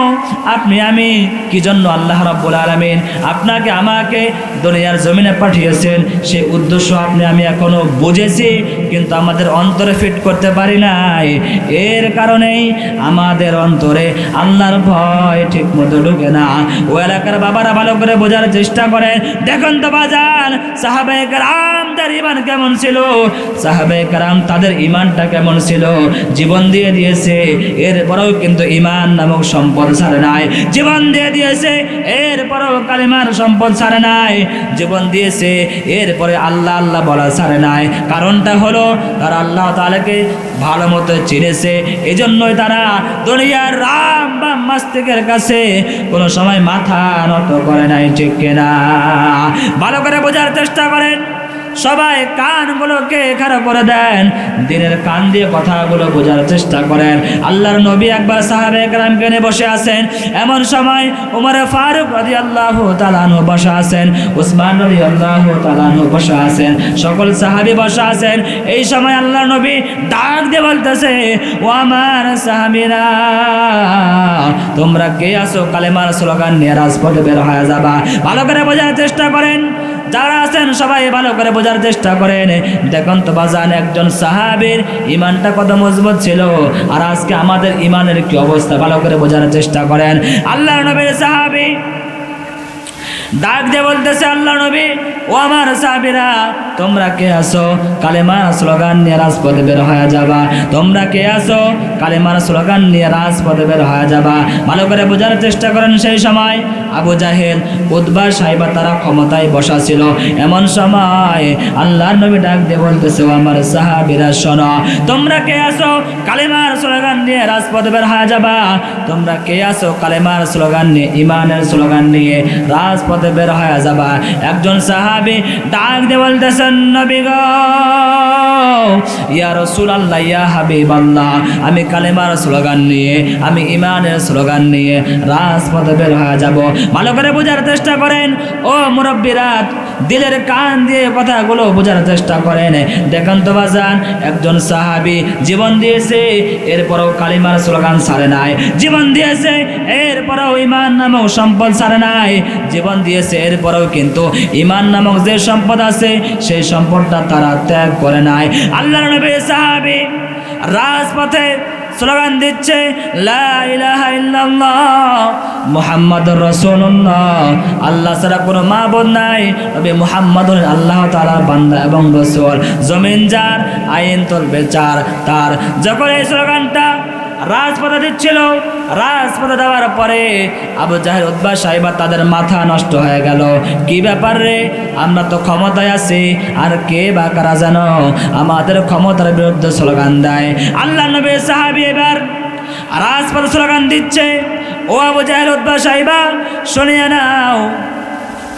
আপনি আমি কি জন্য আল্লাহ রাব্বুল আলামিন আপনাকে আমাকে দুনিয়ার জমিনে পাঠিয়েছেন সেই উদ্দেশ্য আপনি আমি এখনো বুঝেছি, কিন্তু আমাদের অন্তরে ফিট করতে পারি নাই। এর কারণেই আমাদের অন্তরে আল্লাহর ভয় ঠিক মতো ঢুকে না। ও এলাকার বাবারা ভালো করে বোঝার চেষ্টা করেন। দেখুন তো বাজান, সাহাবায়ে কেরামদের ঈমান কেমন ছিল, সাহাবায়ে কেরাম তাদের ঈমানটা কেমন ছিল, জীবন দিয়ে দিয়েছে, এরপরেও কিন্তু ঈমান নামক সম্পদ ছাড়ে নাই। জীবন দিয়ে দিয়েছে, এরপরেও কালিমার সম্পদ ছাড়ে নাই। জীবন দিয়েছে, এরপরে আল্লাহ আল্লাহ বলা ছাড়ে নাই। কারণটা হলো তারা আল্লাহ তাআলাকে ভালো মতো চিনেছে। এজন্যই তারা দুনিয়ার রাম বা মাস্তিকের কাছে কোনো সময় মাথা নত করে নাই, ঠিক কিনা? ভালো করে বোঝার চেষ্টা করেন। সবাই কানগুলোকে খারাপ করে দেন, দিনের কান দিয়ে কথাগুলো বোঝার চেষ্টা করেন। আল্লাহর নবী একবার সাহাবায়ে কেরামকে নিয়ে বসে আছেন, এমন সময় ওমর ফারুক রাদিয়াল্লাহু তাআলা আনহু বসে আছেন, উসমান রাদিয়াল্লাহু তাআলা আনহু বসে আছেন, সকল সাহাবী বসে আছেন। এই সময় আল্লাহর নবী ডাক দিয়ে বলতেছে, ও আমার সাহাবীরা, তোমরা কে আছো কালেমার স্লোগান নিয়ে রাজপথে বের হয়ে যাবা। ভালো করে বোঝার চেষ্টা করেন, যারা আছেন সবাই ভালো করে বোঝার চেষ্টা করেন। দেখুন তো বাজান, একজন সাহাবীর ঈমানটা কত মজবুত ছিল, আর আজকে আমাদের ঈমানের কি অবস্থা, ভালো করে বোঝার চেষ্টা করেন। আল্লাহর নবীর সাহাবী ডাক দিয়ে বলতেছে, আল্লাহ নবী, ও আমার সাহাবীরা, তোমরা কে আছো কালেমার স্লোগান নিয়ে রাজপথে বের হয়ে যাবা। তোমরা কে আছো কালেমার স্লোগান নিয়ে রাজপথে বের হয়ে যাবা। ভালো করে বোঝার চেষ্টা করেন। সেই সময় আবু জাহেল, উতবা, সাইবা তারা ক্ষমতায় বসা ছিল। এমন সময় আল্লাহর নবী ডাক দিয়ে বলতেছে, ও আমার সাহাবীরা শোনো, তোমরা কে আছো কালেমার স্লোগান নিয়ে রাজপথে বের হয়ে যাবা। তোমরা কে আছো কালেমার স্লোগান নিয়ে, ঈমানের স্লোগান নিয়ে রাজপথে বের হয়ে যাবা। একজন সাহাবী ডাক দিয়ে বলতেছেন, নবী গো, ইয়া রাসূলুল্লাহ, ইয়া হাবিবাল্লাহ, আমি কালেমার স্লোগান নিয়ে, আমি ঈমানের স্লোগান নিয়ে রাজপথে বের হয়ে যাব। ভালো করে বোঝার চেষ্টা করেন। ও মুরব্বীরা, দিলের কান দিয়ে কথাগুলো বোঝার চেষ্টা করেন। দেখেন তো বাজান, একজন সাহাবী জীবন দিয়েছে, এরপরেও কালিমার স্লোগান ছাড়ে নাই। জীবন দিয়েছে, এরপরেও ঈমান নামক সম্পদ ছাড়ে নাই। জীবন দিয়েছে, এরপরেও কিন্তু ঈমান নামক যে সম্পদ আছে সেই সম্পদটা তারা ত্যাগ করে নাই। আল্লাহর নবী সাহাবী রাজপথে স্লোগান দিচ্ছে, লা ইলাহা ইল্লাল্লাহ মুহাম্মাদুর রাসূলুল্লাহ, আল্লাহ ছাড়া কোনো মাবুদ নাই, নবী মুহাম্মদ আল্লাহ তাআলার বান্দা এবং রাসূল, জমিন যার, আইন চলবে যার তার। যখন এই স্লোগানটা রাজপথে দিচ্ছিল, রাজপথে দেওয়ার পরে আবু জাহেল, উতবা, সাইবা তাদের মাথা নষ্ট হয়ে গেল। কি ব্যাপার রে, আমরা তো ক্ষমতায় আছি, আর কে বা কারা জানো আমাদের ক্ষমতার বিরুদ্ধে স্লোগান দেয়। আল্লাহ নবী সাহাবী এবার রাজপথে স্লোগান দিচ্ছে, ও আবু জাহেল, উতবা, সাইবা, শুনিয়ে নাও,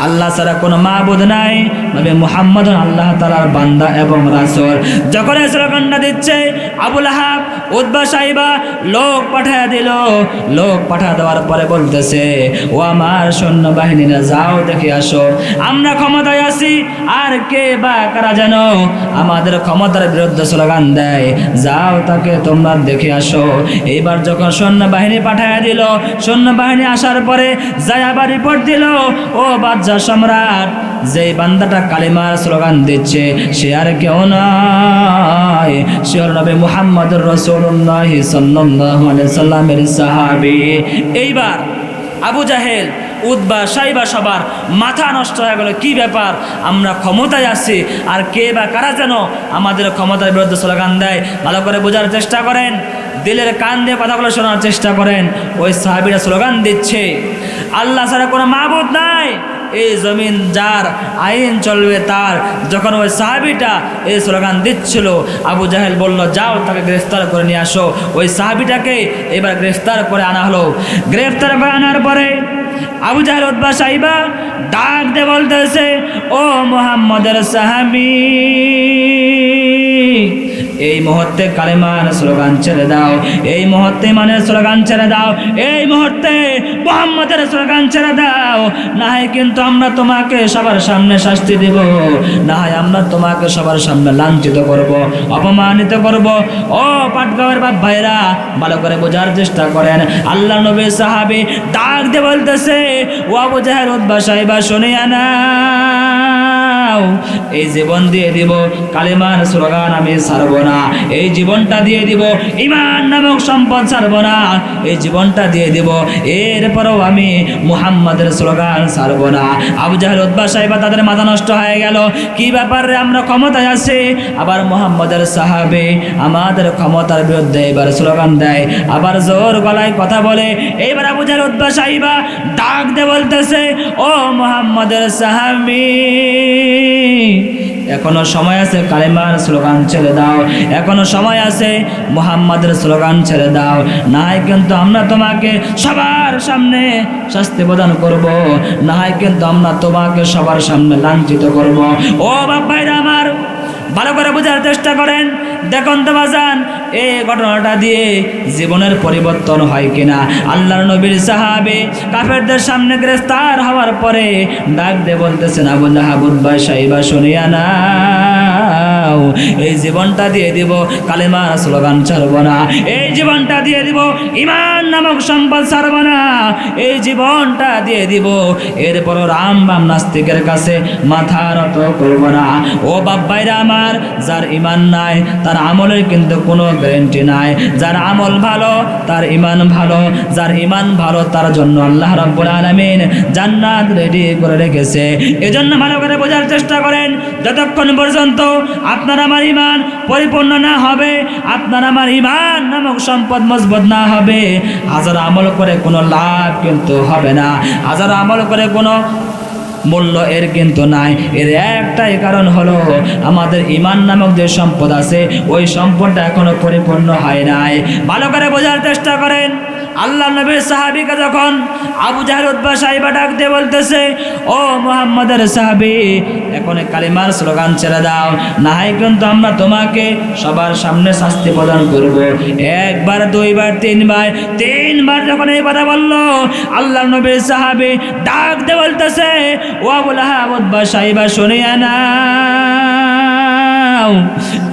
আল্লাহ ছাড়া কোনো মাবুদ নাই, নবী মুহাম্মদ আল্লাহ তাআলার বান্দা এবং রাসূল। যখন এই স্লোগানটা দিচ্ছে, আবু লাহাব, উতবা, সাইবা লোক পাঠিয়ে দিল। লোক পাঠিয়ে দেওয়ার পরে বলতেছে, ও আমার সৈন্যবাহিনীরা, যাও দেখে আসো, আমরা ক্ষমতায় আছি, আর কে বা কারা যেন আমাদের ক্ষমতার বিরুদ্ধে স্লোগান দেয়, যাও তাকে তোমরা দেখে আসো। এইবার যখন সৈন্যবাহিনী পাঠিয়ে দিল, সৈন্যবাহিনী আসার পরে যায় আবার রিপোর্ট দিল, ও বাদশাহ সম্রাট, যেই বান্দাটা কালিমার স্লোগান দিচ্ছে সে আর কেউ নয়, সে হলো নবী মুহাম্মদুর রাসূলুল্লাহ সাল্লাল্লাহু আলাইহি সাল্লামের সাহাবী। এইবার আবু জাহেল উদ্বা সাইবা সবার মাথা নষ্ট হয়ে গেল, কি ব্যাপার, আমরা ক্ষমতায় আছি আর কে বা কারা যেন আমাদের ক্ষমতার বিরুদ্ধে স্লোগান দেয়। ভালো করে বোঝার চেষ্টা করেন, দিলের কান দিয়ে কথাগুলো শোনার চেষ্টা করেন। ওই সাহাবীরা স্লোগান দিচ্ছে আল্লাহ ছাড়া কোনো মাবুদ নাই, এই জমিন যার, আইন চলবে তার। যখন ওই সাহাবীটা এই স্লোগান দিচ্ছিল, আবু জাহেল বলল যাও তাকে গ্রেফতার করে নিয়ে আসো। ওই সাহাবীটাকে এবার গ্রেফতার করে আনা হলো। গ্রেফতার করে আনার পরে আবু জাহেল উতবা সাইবা ডাক দিয়ে বলতেছে, ও মুহাম্মদের সাহাবী, এই মুহূর্তে কালেমার স্লোগান ছেড়ে দাও, এই মুহূর্তে মানে স্লোগান ছেড়ে দাও, এই মুহূর্তে মুহাম্মদের স্লোগান ছেড়ে দাও, না হয় কিন্তু আমরা তোমাকে সবার সামনে শাস্তি দেব, না হয় আমরা তোমাকে সবার সামনে লাঞ্ছিত করব, অপমানিত করব। ও পাটগাঁওয়ের বাপ ভাইরা, ভালো করে বোঝার চেষ্টা করেন। আল্লাহ নবীর সাহাবী ডাক দিয়ে বলতেছে, ও আবু জাহেল উতবা সাইবা শুনিয়া নাও, এই জীবন দিয়ে দিব, কালেমার স্লোগান আমি ছাড়ব না, এই জীবনটা দিয়ে দিব, ঈমান নামক সম্পদ ছাড়ব না, এই জীবনটা দিয়ে দিব, এরপরও আমি মুহাম্মাদের স্লোগান ছাড়ব না। আবু জাহেল উতবা সাইবা তাদের মাথা নষ্ট হয়ে গেল, কি ব্যাপার রে, আমরা ক্ষমতায় আছি, আবার মুহাম্মাদের সাহাবী আমাদের ক্ষমতার বিরুদ্ধে এবার স্লোগান দেয়, আবার জোর গলায় কথা বলে। এইবার আবু জাহেল উতবা সাইবা ডাক দিয়ে বলতেছে, ও মুহাম্মাদের সাহাবী, এখনো সময় আছে, কালেমার স্লোগান ছেড়ে দাও, এখনো সময় আছে, মুহাম্মাদের স্লোগান ছেড়ে দাও, না হয় কিন্তু আমরা তোমাকে সবার সামনে শাস্তি প্রদান করব, না হয় কিন্তু আমরা তোমাকে সবার সামনে লাঞ্ছিত করব। ও বাপ ভাইরা আমার, ভালো করে বোঝার চেষ্টা করেন। দেখুন তো বাজান, এই ঘটনাটা দিয়ে জীবনের পরিবর্তন হয় কিনা। আল্লাহর নবীর সাহাবী কাফেরদের সামনে গ্রেফতার হওয়ার পরে ডাক দিয়ে বলতেছেন, আবু জাহেল উতবা সাইবা শুনিয়া নাও, এই জীবনটা দিয়ে দিব, কালেমার স্লোগান ছাড়ব না, এই জীবনটা দিয়ে দিব, ঈমান নামক সম্পদ ছাড়ব না, এই জীবনটা দিয়ে দিব, এরপর রাম বাম নাস্তিকের কাছে মাথা নত করব না। ও বাপ ভাইরা আমার, যার ঈমান নাই তার আমলের কিন্তু কোনো গ্যারান্টি নাই, যার আমল ভালো তার ঈমান ভালো, যার ঈমান ভালো তার জন্য আল্লাহ রাব্বুল আলামিন জান্নাত রেডি করে রেখেছে। এজন্য ভালো করে বোঝার চেষ্টা করেন, যতক্ষণ পর্যন্ত আপনার আমার ঈমান পরিপূর্ণ না হবে, আপনার আমার ঈমান নামক সম্পদ মজবুত না হবে, হাজার আমল করে কোনো লাভ কিন্তু হবে না, হাজার আমল করে কোনো মূল্য এর কিন্তু নাই। এর একটাই কারণ হলো আমাদের ঈমান নামক যে সম্পদ আছে, ওই সম্পদটা এখনো পরিপূর্ণ হয় নাই। ভালো করে বোঝার চেষ্টা করেন। আল্লাহ নবীর সাহাবীকে যখন আবু জাহেল উতবা সাইবা ডাক দিয়ে বলতেছে, ও মুহাম্মাদের সাহাবী, এখন কালিমার স্লোগান ছেড়ে দাও, না হয় কিন্তু আমরা তোমাকে সবার সামনে শাস্তি প্রদান করব। একবার, দুইবার, তিনবার যখন এই কথা বললো, আল্লাহ নবীর সাহাবী ডাক দিয়ে বলতেছে, ও আবু লাহাব উতবা সাইবা শুনিয়া নাও,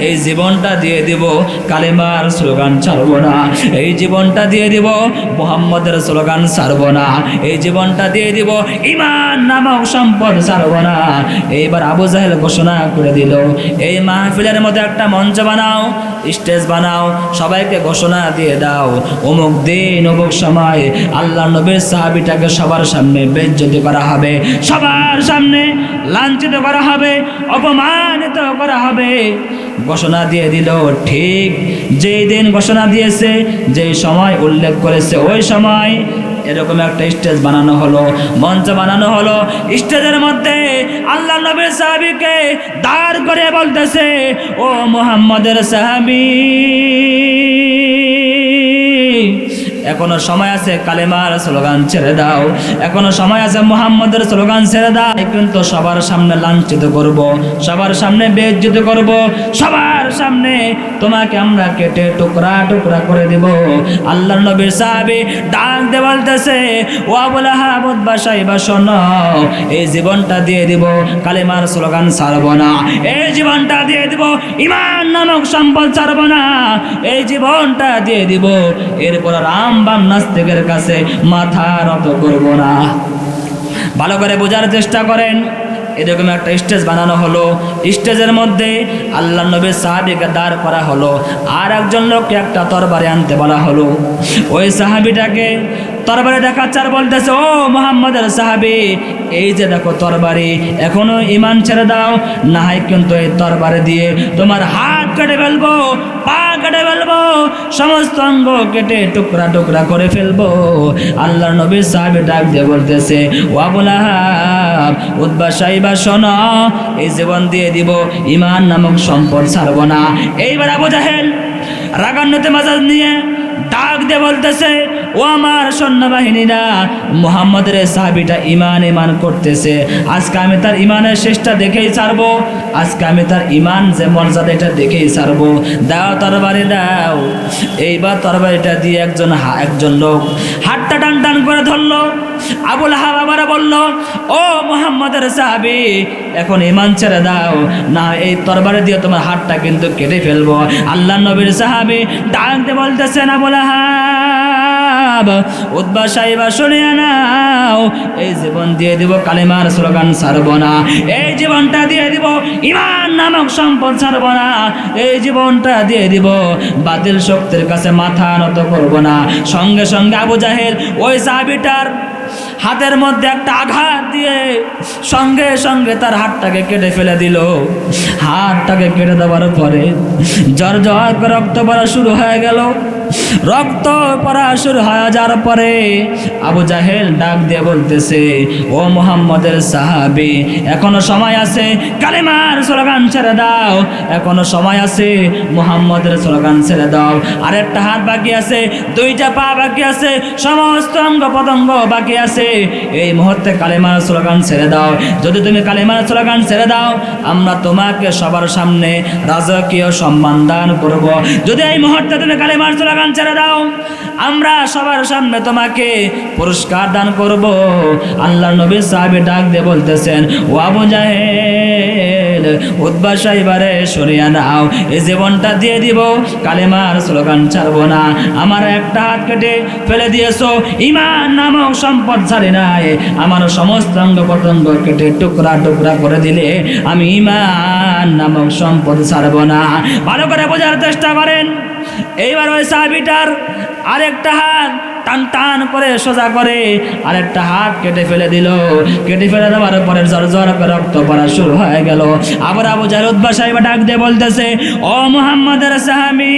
এই জীবনটা দিয়ে দিব, কালেমার স্লোগান ছাড়ব না, এই জীবনটা দিয়ে দিব, মুহাম্মদের স্লোগান ছাড়ব না, এই জীবনটা দিয়ে দিব, ঈমান নামক সম্পদ ছাড়ব না। এইবার আবু জাহেল ঘোষণা করে দিল, এই মাহফিলের মধ্যে একটা মঞ্চ বানাও, স্টেজ বানাও, সবাইকে ঘোষণা দিয়ে দাও, অমুক দিন অমুক সময় আল্লাহ নবীর সাহাবীটাকে সবার সামনে বেইজ্জতি করা হবে, সবার সামনে লাঞ্ছিত করা হবে, অপমানিত করা হবে। ঘোষণা দিয়ে দিল। ঠিক যেই দিন ঘোষণা দিয়েছে, যেই সময় উল্লেখ করেছে, ওই সময় এরকম একটা স্টেজ বানানো হলো, মঞ্চ বানানো হলো। স্টেজের মধ্যে আল্লাহ নবীর সাহাবীকে দাঁড় করে বলতেছে, ও মুহাম্মদের সাহাবী, এখনো সময় আছে, কালেমার স্লোগান ছেড়ে দাও, এখনো সময় আছে, মুহাম্মদের স্লোগান ছেড়ে দাও, কিন্তু সবার সামনে লাঞ্ছিত করব, সবার সামনে বেইজ্জত করব, সবার সামনে তোমাকে আমরা কেটে টুকরা টুকরা করে দেব। আল্লাহর নবীর সাহাবী ডাক দিয়ে বলতেছে, ও আবু লাহাব উতবা সাইবা শোনো, এই জীবনটা দিয়ে দিব, কালেমার স্লোগান ছাড়ব না, এই জীবনটা দিয়ে দিব, ঈমান নামক সম্পদ ছাড়ব না, এই জীবনটা দিয়ে দিব, এরপর রাম বাম নাস্তিকের কাছে মাথা নত করব না। ভালো করে বোঝার চেষ্টা করেন। এরকম একটা স্টেজ বানানো হলো, স্টেজের মধ্যে আল্লাহ নবীর সাহাবীকে দাঁড় করা হলো, আর একজন লোককে একটা তরবারি আনতে বলা হলো। ওই সাহাবীটাকে তরবারি দেখাচ্ছে আর বলতেছে, ও মুহাম্মদের সাহাবী, এই যে দেখো তরবারি, এখনো ঈমান ছেড়ে দাও, না হয় কিন্তু এই তরবারি দিয়ে তোমার হাত কেটে ফেলবো, পা কেটে ফেলবো, সমস্ত অঙ্গ কেটে টুকরা টুকরা করে ফেলবো। আল্লাহর নবীর সাহাবী ডাক দিয়ে বলতেছে, ও আবু লাহাব, উতবা সাইবা শোনো, এই জীবন দিয়ে দিব, ঈমান নামক সম্পদ ছাড়বো না। এইবার আবু জাহেল রাগান্বিত মেজাজ নিয়ে ডাক দিয়ে বলতেছে, ও আমার সৈন্যবাহিনীরা, মুহাম্মদের সাহাবীটা ঈমান করতেছে, আজকে আমি তার ঈমানের শেষটা দেখেই ছাড়বো, আজকে আমি তার ঈমান যে মর্যাদা এটা দেখেই ছাড়বো। দাও তরবারি দাও। এইবার তরবারিটা দিয়ে একজন লোক হাতটা টান টান করে ধরলো। আবু লাহাব আবার বলল, ও মুহাম্মদের সাহাবী, এখন ঈমান ছেড়ে দাও, না এই তরবারি দিয়ে তোমার হাতটা কিন্তু কেটে ফেলবো। আল্লাহর নবীর সাহাবী ডাক দিয়ে বলতেছেন, আবু লাহাব, উতবা সাইবা শুনিয়া নাও, এই জীবন দিয়ে দিব, কালেমার স্লোগান ছাড়বো না, এই জীবনটা দিয়ে দিব, ঈমান নামক সম্পদ ছাড়বো না, এই জীবনটা দিয়ে দিব, বাতিল শক্তির কাছে মাথা নত করবো না। সঙ্গে সঙ্গে আবু জাহেল ওই সাহাবীটার হাতের মধ্যে একটা আঘাত দিয়ে সঙ্গে সঙ্গে তার হাতটাকে কেটে ফেলে দিল। হাতটাকে কেটে দেওয়ার পরে জ্বর জ্বর করে রক্ত পড়া শুরু হয়ে গেল। রক্ত পড়া শুরু হয়ে যাওয়ার পরে আবু জাহেল ডাক দিয়ে বলতেছে, ও মুহাম্মদের সাহাবী, এখনো সময় আছে, কালেমার স্লোগান ছেড়ে দাও, এখনো সময় আছে, মুহাম্মদের স্লোগান ছেড়ে দাও। আরেকটা হাত বাকি আছে, দুইটা পা বাকি আছে, সমস্ত অঙ্গ প্রত্যঙ্গ বাকি আছে, এই মুহূর্তে কালেমার স্লোগান ছেড়ে দাও। যদি তুমি কালেমার স্লোগান ছেড়ে দাও, আমরা তোমাকে সবার সামনে রাজকীয় সম্মান দান করব। যদি এই মুহূর্তে তুমি কালেমার স্লোগান ছেড়ে দাও, আমরা সবার সামনে তোমাকে পুরস্কার দান করব। আল্লাহর নবী সাহাবী ডাক দিয়ে বলতেছেন, ও আবু জাহেল, উতবা সাইবারে সরিয়ে নাও, এই জীবনটা দিয়ে দিব, কালেমার স্লোগান ছাড়বো না। আমার একটা হাত কেটে ফেলে দিয়েছো, ঈমান নামক সম্পদ ছাড়ি নাই, আমার সমস্ত অঙ্গ প্রত্যঙ্গ কেটে টুকরা টুকরা করে দিলে আমি ঈমান নামক সম্পদ ছাড়বো না। ভালো করে বোঝার চেষ্টা করেন। এইবার ওই সাহাবীটার আরেকটা হাত টান টান করে সোজা করে আরেকটা হাত কেটে ফেলে দিল। কেটে ফেলে দেওয়ার পরে জ্বর জ্বর করে রক্ত পড়া শুরু হয়ে গেল। আবার আবু জাহেল উতবা সাইবা ডাক দিয়ে বলতেছে, ও মুহাম্মদের সাহাবী,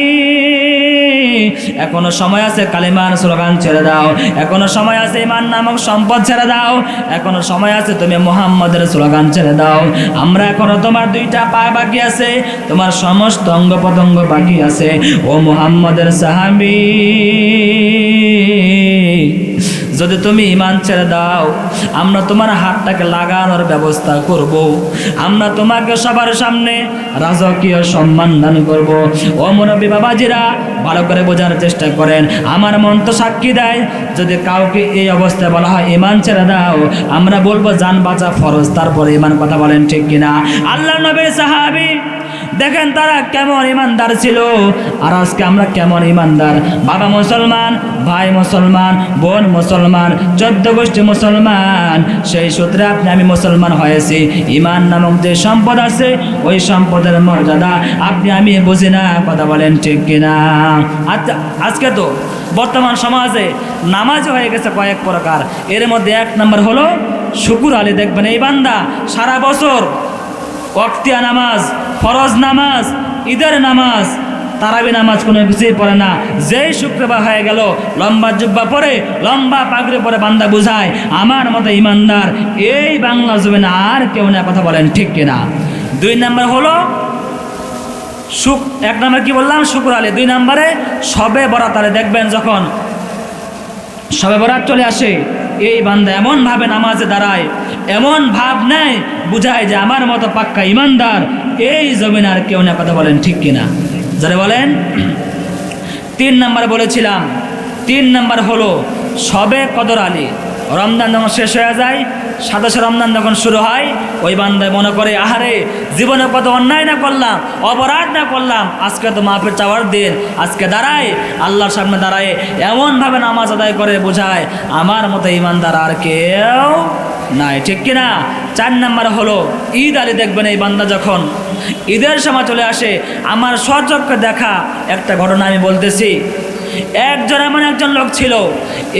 এখনো সময় আছে, কালেমার স্লোগান ছেড়ে দাও, এখনো সময় আছে, ঈমান নামক সম্পদ ছেড়ে দাও, এখনো সময় আছে, তুমি মুহাম্মদের স্লোগান ছেড়ে দাও। আমরা এখনো, তোমার দুইটা পা বাকি আছে, তোমার সমস্ত অঙ্গ প্রত্যঙ্গ বাকি আছে, ও মুহাম্মদের সাহাবী, যদি তুমি ঈমান ছেড়ে দাও, আমরা তোমার হাতটাকে লাগানোর ব্যবস্থা করব, আমরা তোমাকে সবার সামনে রাজকীয় সম্মান দান করব। ও মুরব্বী বাবাজিরা, ভালো করে বোঝার চেষ্টা করেন। আমার মন তো সাক্ষী দেয়, যদি কাউকে এই অবস্থায় বলা হয় ঈমান ছেড়ে দাও, আমরা বলবো জান বাঁচা ফরজ, তারপরে ঈমান। কথা বলেন ঠিক কিনা? আল্লাহর নবীর সাহাবী দেখেন তারা কেমন ইমানদার ছিল, আর আজকে আমরা কেমন ইমানদার। বাবা মুসলমান, ভাই মুসলমান, বোন মুসলমান, 14 গোষ্ঠী মুসলমান, সেই সূত্রে আপনি আমি মুসলমান হয়েছি। ঈমান নামক যে সম্পদ আছে, ওই সম্পদের মর্যাদা আপনি আমি বুঝি না। কথা বলেন ঠিক কিনা? আচ্ছা, আজকে তো বর্তমান সমাজে নামাজ হয়ে গেছে কয়েক প্রকার। এর মধ্যে এক নম্বর হলো শুকুর আলী। দেখবেন এই বান্দা সারা বছর ওয়াক্তিয়া নামাজ, ফরজ নামাজ, ঈদের নামাজ, তারাবি নামাজ কোনো কিছুই পড়ে না। যেই শুক্রবার হয়ে গেল লম্বা জুব্বা পরে, লম্বা পাগড়ি পরে বান্দা বুঝায় আমার মতো ইমানদার এই বাংলা জমিনে আর কেউ না। কথা বলেন ঠিক কিনা? 2 নম্বর হলো এক নম্বর কি বললাম? শুকুর আলী। 2 নম্বরে শবে বরাত আলী। দেখবেন যখন শবে বরাত চলে আসে, এই বান্দা এমন ভাবে নামাজে দাঁড়ায়, এমন ভাব নেয়, বুঝায় যে আমার মতো পাক্কা ইমানদার এই জমিন আর কেউ না। কথা বলেন ঠিক কিনা? যারা বলেন। 3 নম্বরে বলেছিলাম, 3 নম্বর হলো শবে কদর আলী। রমজান যখন শেষ হয়ে যায়, 27 রমজান যখন শুরু হয়, ওই বান্দায় মনে করে আহারে জীবনে কত অন্যায় না করলাম, অপরাধ না করলাম, আজকে তো মাফের চাওয়ার দিন। আজকে দাঁড়ায় আল্লাহর সামনে, দাঁড়ায় এমনভাবে নামাজ আদায় করে বোঝায় আমার মতো ইমানদার আর কেউ নাই। ঠিক কিনা? 4 নম্বর হলো ঈদ আলী। দেখবেন এই বান্দা যখন ঈদের সময় চলে আসে, আমার স্বচক্ষে দেখা একটা ঘটনা আমি বলতেছি। এমন একজন লোক ছিল,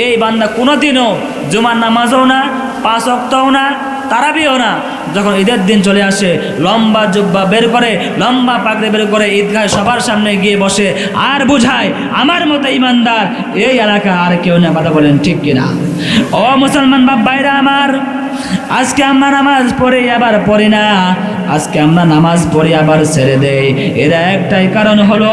এই বান্দা কোনোদিনও জুমার নামাজও না, 5 ওয়াক্তও না, তারাবিও না। যখন ঈদের দিন চলে আসে লম্বা জুব্বা বের করে, লম্বা পাগড়ি বের করে ঈদগাহে সবার সামনে গিয়ে বসে আর বুঝায় আমার মতো ইমানদার এই এলাকা আর কেউ না। কথা বলেন ঠিক কিনা? ও মুসলমান বাপ ভাইরা আমার, আজকে আমরা নামাজ পড়ি আবার পড়ি না, আজকে আমরা নামাজ পড়ি আবার ছেড়ে দেই। এর একটাই কারণ হলো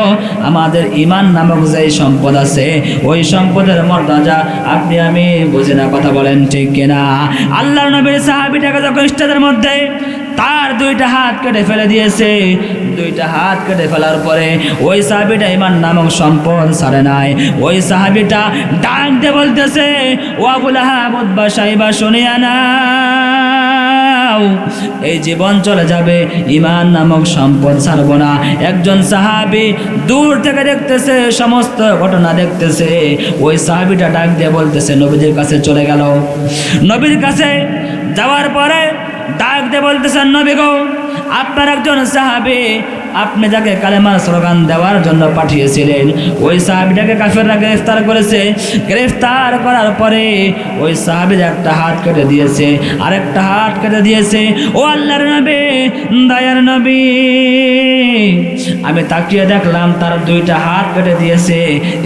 আমাদের ঈমান নামক যে সম্পদ আছে, ওই সম্পদের মর্যাদা আপনি আমি বুঝি না। কথা বলেন ঠিক কিনা? আল্লাহর নবীর সাহাবীটাকে যখন স্টেজের মধ্যে তার 2টা হাত কেটে ফেলে দিয়েছে, 2টা হাত কেটে ফেলার পরে ওই সাহাবীটা ঈমান নামক সম্পদ ছাড়ে নাই। ওই সাহাবীটা ডাক দিয়ে বলতেছে, ও আবু লাহাব উতবা সাইবা শুনিয়া নাও, এই জীবন চলে যাবে, ঈমান নামক সম্পদ ছাড়বো না। একজন সাহাবী দূর থেকে দেখতেছে, সমস্ত ঘটনা দেখতেছে। ওই সাহাবীটা ডাক দিয়ে বলতেছে, নবীজির কাছে চলে গেল। নবীর কাছে যাওয়ার পরে ডাক দিয়ে বলতেছেন, নবী গো, আপনার একজন সাহাবী, আপনি যাকে কালেমার স্লোগান দেওয়ার জন্য পাঠিয়েছিলেন, ওই সাহাবীটাকে কাফেররা গ্রেফতার করেছে। গ্রেফতার করার পরে ওই সাহাবীর একটা হাত কেটে দিয়েছে, আরেকটা হাত কেটে দিয়েছে। ও আল্লাহর নবী, দয়ার নবী, আমি তাকিয়ে দেখলাম তার 2টা হাত কেটে দিয়েছে,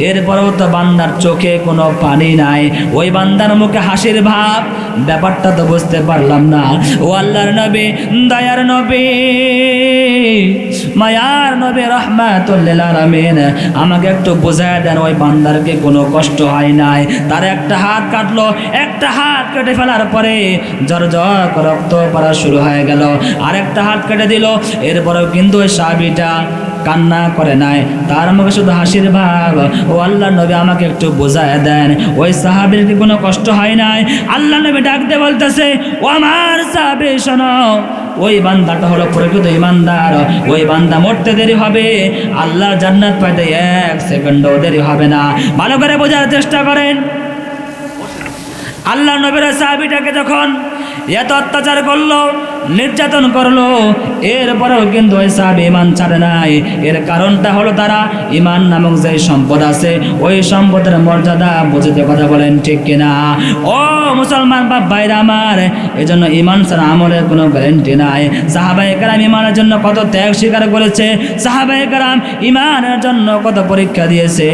এরপরেও তো বান্দার চোখে কোনো পানি নাই, ওই বান্দার মুখে হাসির ভাব, ব্যাপারটা তো বুঝতে পারলাম না। ও আল্লাহর নবী, দয়ার নবী, মায়ার নবী, রাহমাতুল লিল আলামিন, আমাকে একটু বোঝায় দেন ওই বান্দারকে কোনো কষ্ট হয় নাই? তার একটা হাত কাটলো, একটা হাত কেটে ফেলার পরে জর্জর করে রক্ত পড়া শুরু হয়ে গেল, আরেকটা হাত কেটে দিল। এরপরেও কিন্তু ওই সাহাবীটা কান্না করে নাই, তার মুখে শুধু হাসির ভাব। ও আল্লাহর নবী, আমাকে একটু বোঝায় দেন ওই সাহাবীর কি কোনো কষ্ট হয় নাই? আল্লাহর নবী ডাক দিয়ে বলতেছে, ও আমার সাহাবী শোনো, ওই বান্দাটা হলো প্রকৃত ইমানদার, ওই বান্দা মরতে দেরি হবে, আল্লাহর জান্নাত পাইতে 1 সেকেন্ডও দেরি হবে না। ভালো করে বোঝার চেষ্টা করেন। আল্লাহ নবীর সাহাবীটাকে যখন এত অত্যাচার করলো, নির্যাতন করলো, এরপরেও কিন্তু ওই সাহাবী ঈমান ছাড়ে নাই। এর কারণটা হলো তারা ঈমান নামক যে সম্পদ আছে, ওই সম্পদের মর্যাদা বুঝতে। কথা বলেন ঠিক কিনা? ও মুসলমান বাপ ভাইরা আমার, এজন্য ঈমান ছাড়া আমলের কোনো গ্যারান্টি নাই। সাহাবায়ে কেরাম ঈমানের জন্য কত ত্যাগ স্বীকার করেছে, সাহাবায়ে কেরাম ঈমানের জন্য কত পরীক্ষা দিয়েছে।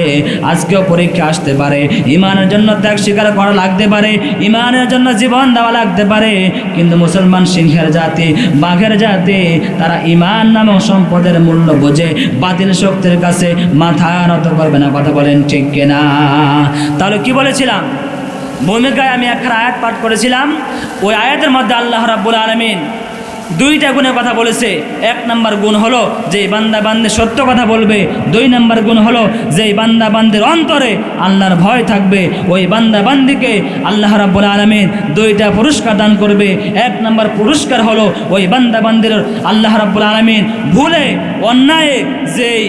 আজকেও পরীক্ষা আসতে পারে, ঈমানের জন্য ত্যাগ স্বীকার করা লাগতে পারে, ঈমানের জন্য জীবন দেওয়া লাগতে পারে, কিন্তু মুসলমান সিংহের জাতি, বাঘের জাতি, তারা ঈমান নামক সম্পদের মূল্য বোঝে, বাতিল শক্তির কাছে মাথা নত করবে না। কথা বলেন ঠিক কিনা? তাহলে কি বলেছিলাম? ভূমিকায় আমি একটা আয়াত পাঠ করেছিলাম। ওই আয়াতের মধ্যে আল্লাহ রাব্বুল আলামিন 2টা গুণের কথা বলেছে। 1 নম্বর গুণ হলো যে বান্দা বান্দে সত্য কথা বলবে, 2 নম্বর গুণ হলো যে বান্দা বান্দের অন্তরে আল্লাহর ভয় থাকবে, ওই বান্দা বান্দিকে আল্লাহ রাব্বুল আলামিন 2টা পুরস্কার দান করবে। 1 নম্বর পুরস্কার হলো ওই বান্দা বান্দির আল্লাহ রাব্বুল আলামিন ভুলে অন্যায় যেই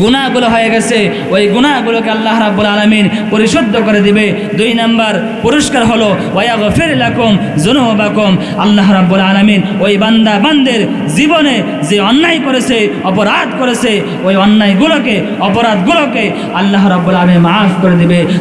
গুনাহগুলো হয়ে গেছে, ওই গুনাহগুলোকে আল্লাহ রাব্বুল আলামিন পরিশুদ্ধ করে দিবে। 2 নম্বর পুরস্কার হলো ওয়ায়াগফির লাকুম যুনুবাকুম, আল্লাহ রাব্বুল আলামিন ওই বান্দা বান্দের জীবনে যে অন্যায় করেছে, অপরাধ করেছে, ওই অন্যায়গুলোকে, অপরাধগুলোকে আল্লাহ রাব্বুল আলামিন মাফ করে দিবে।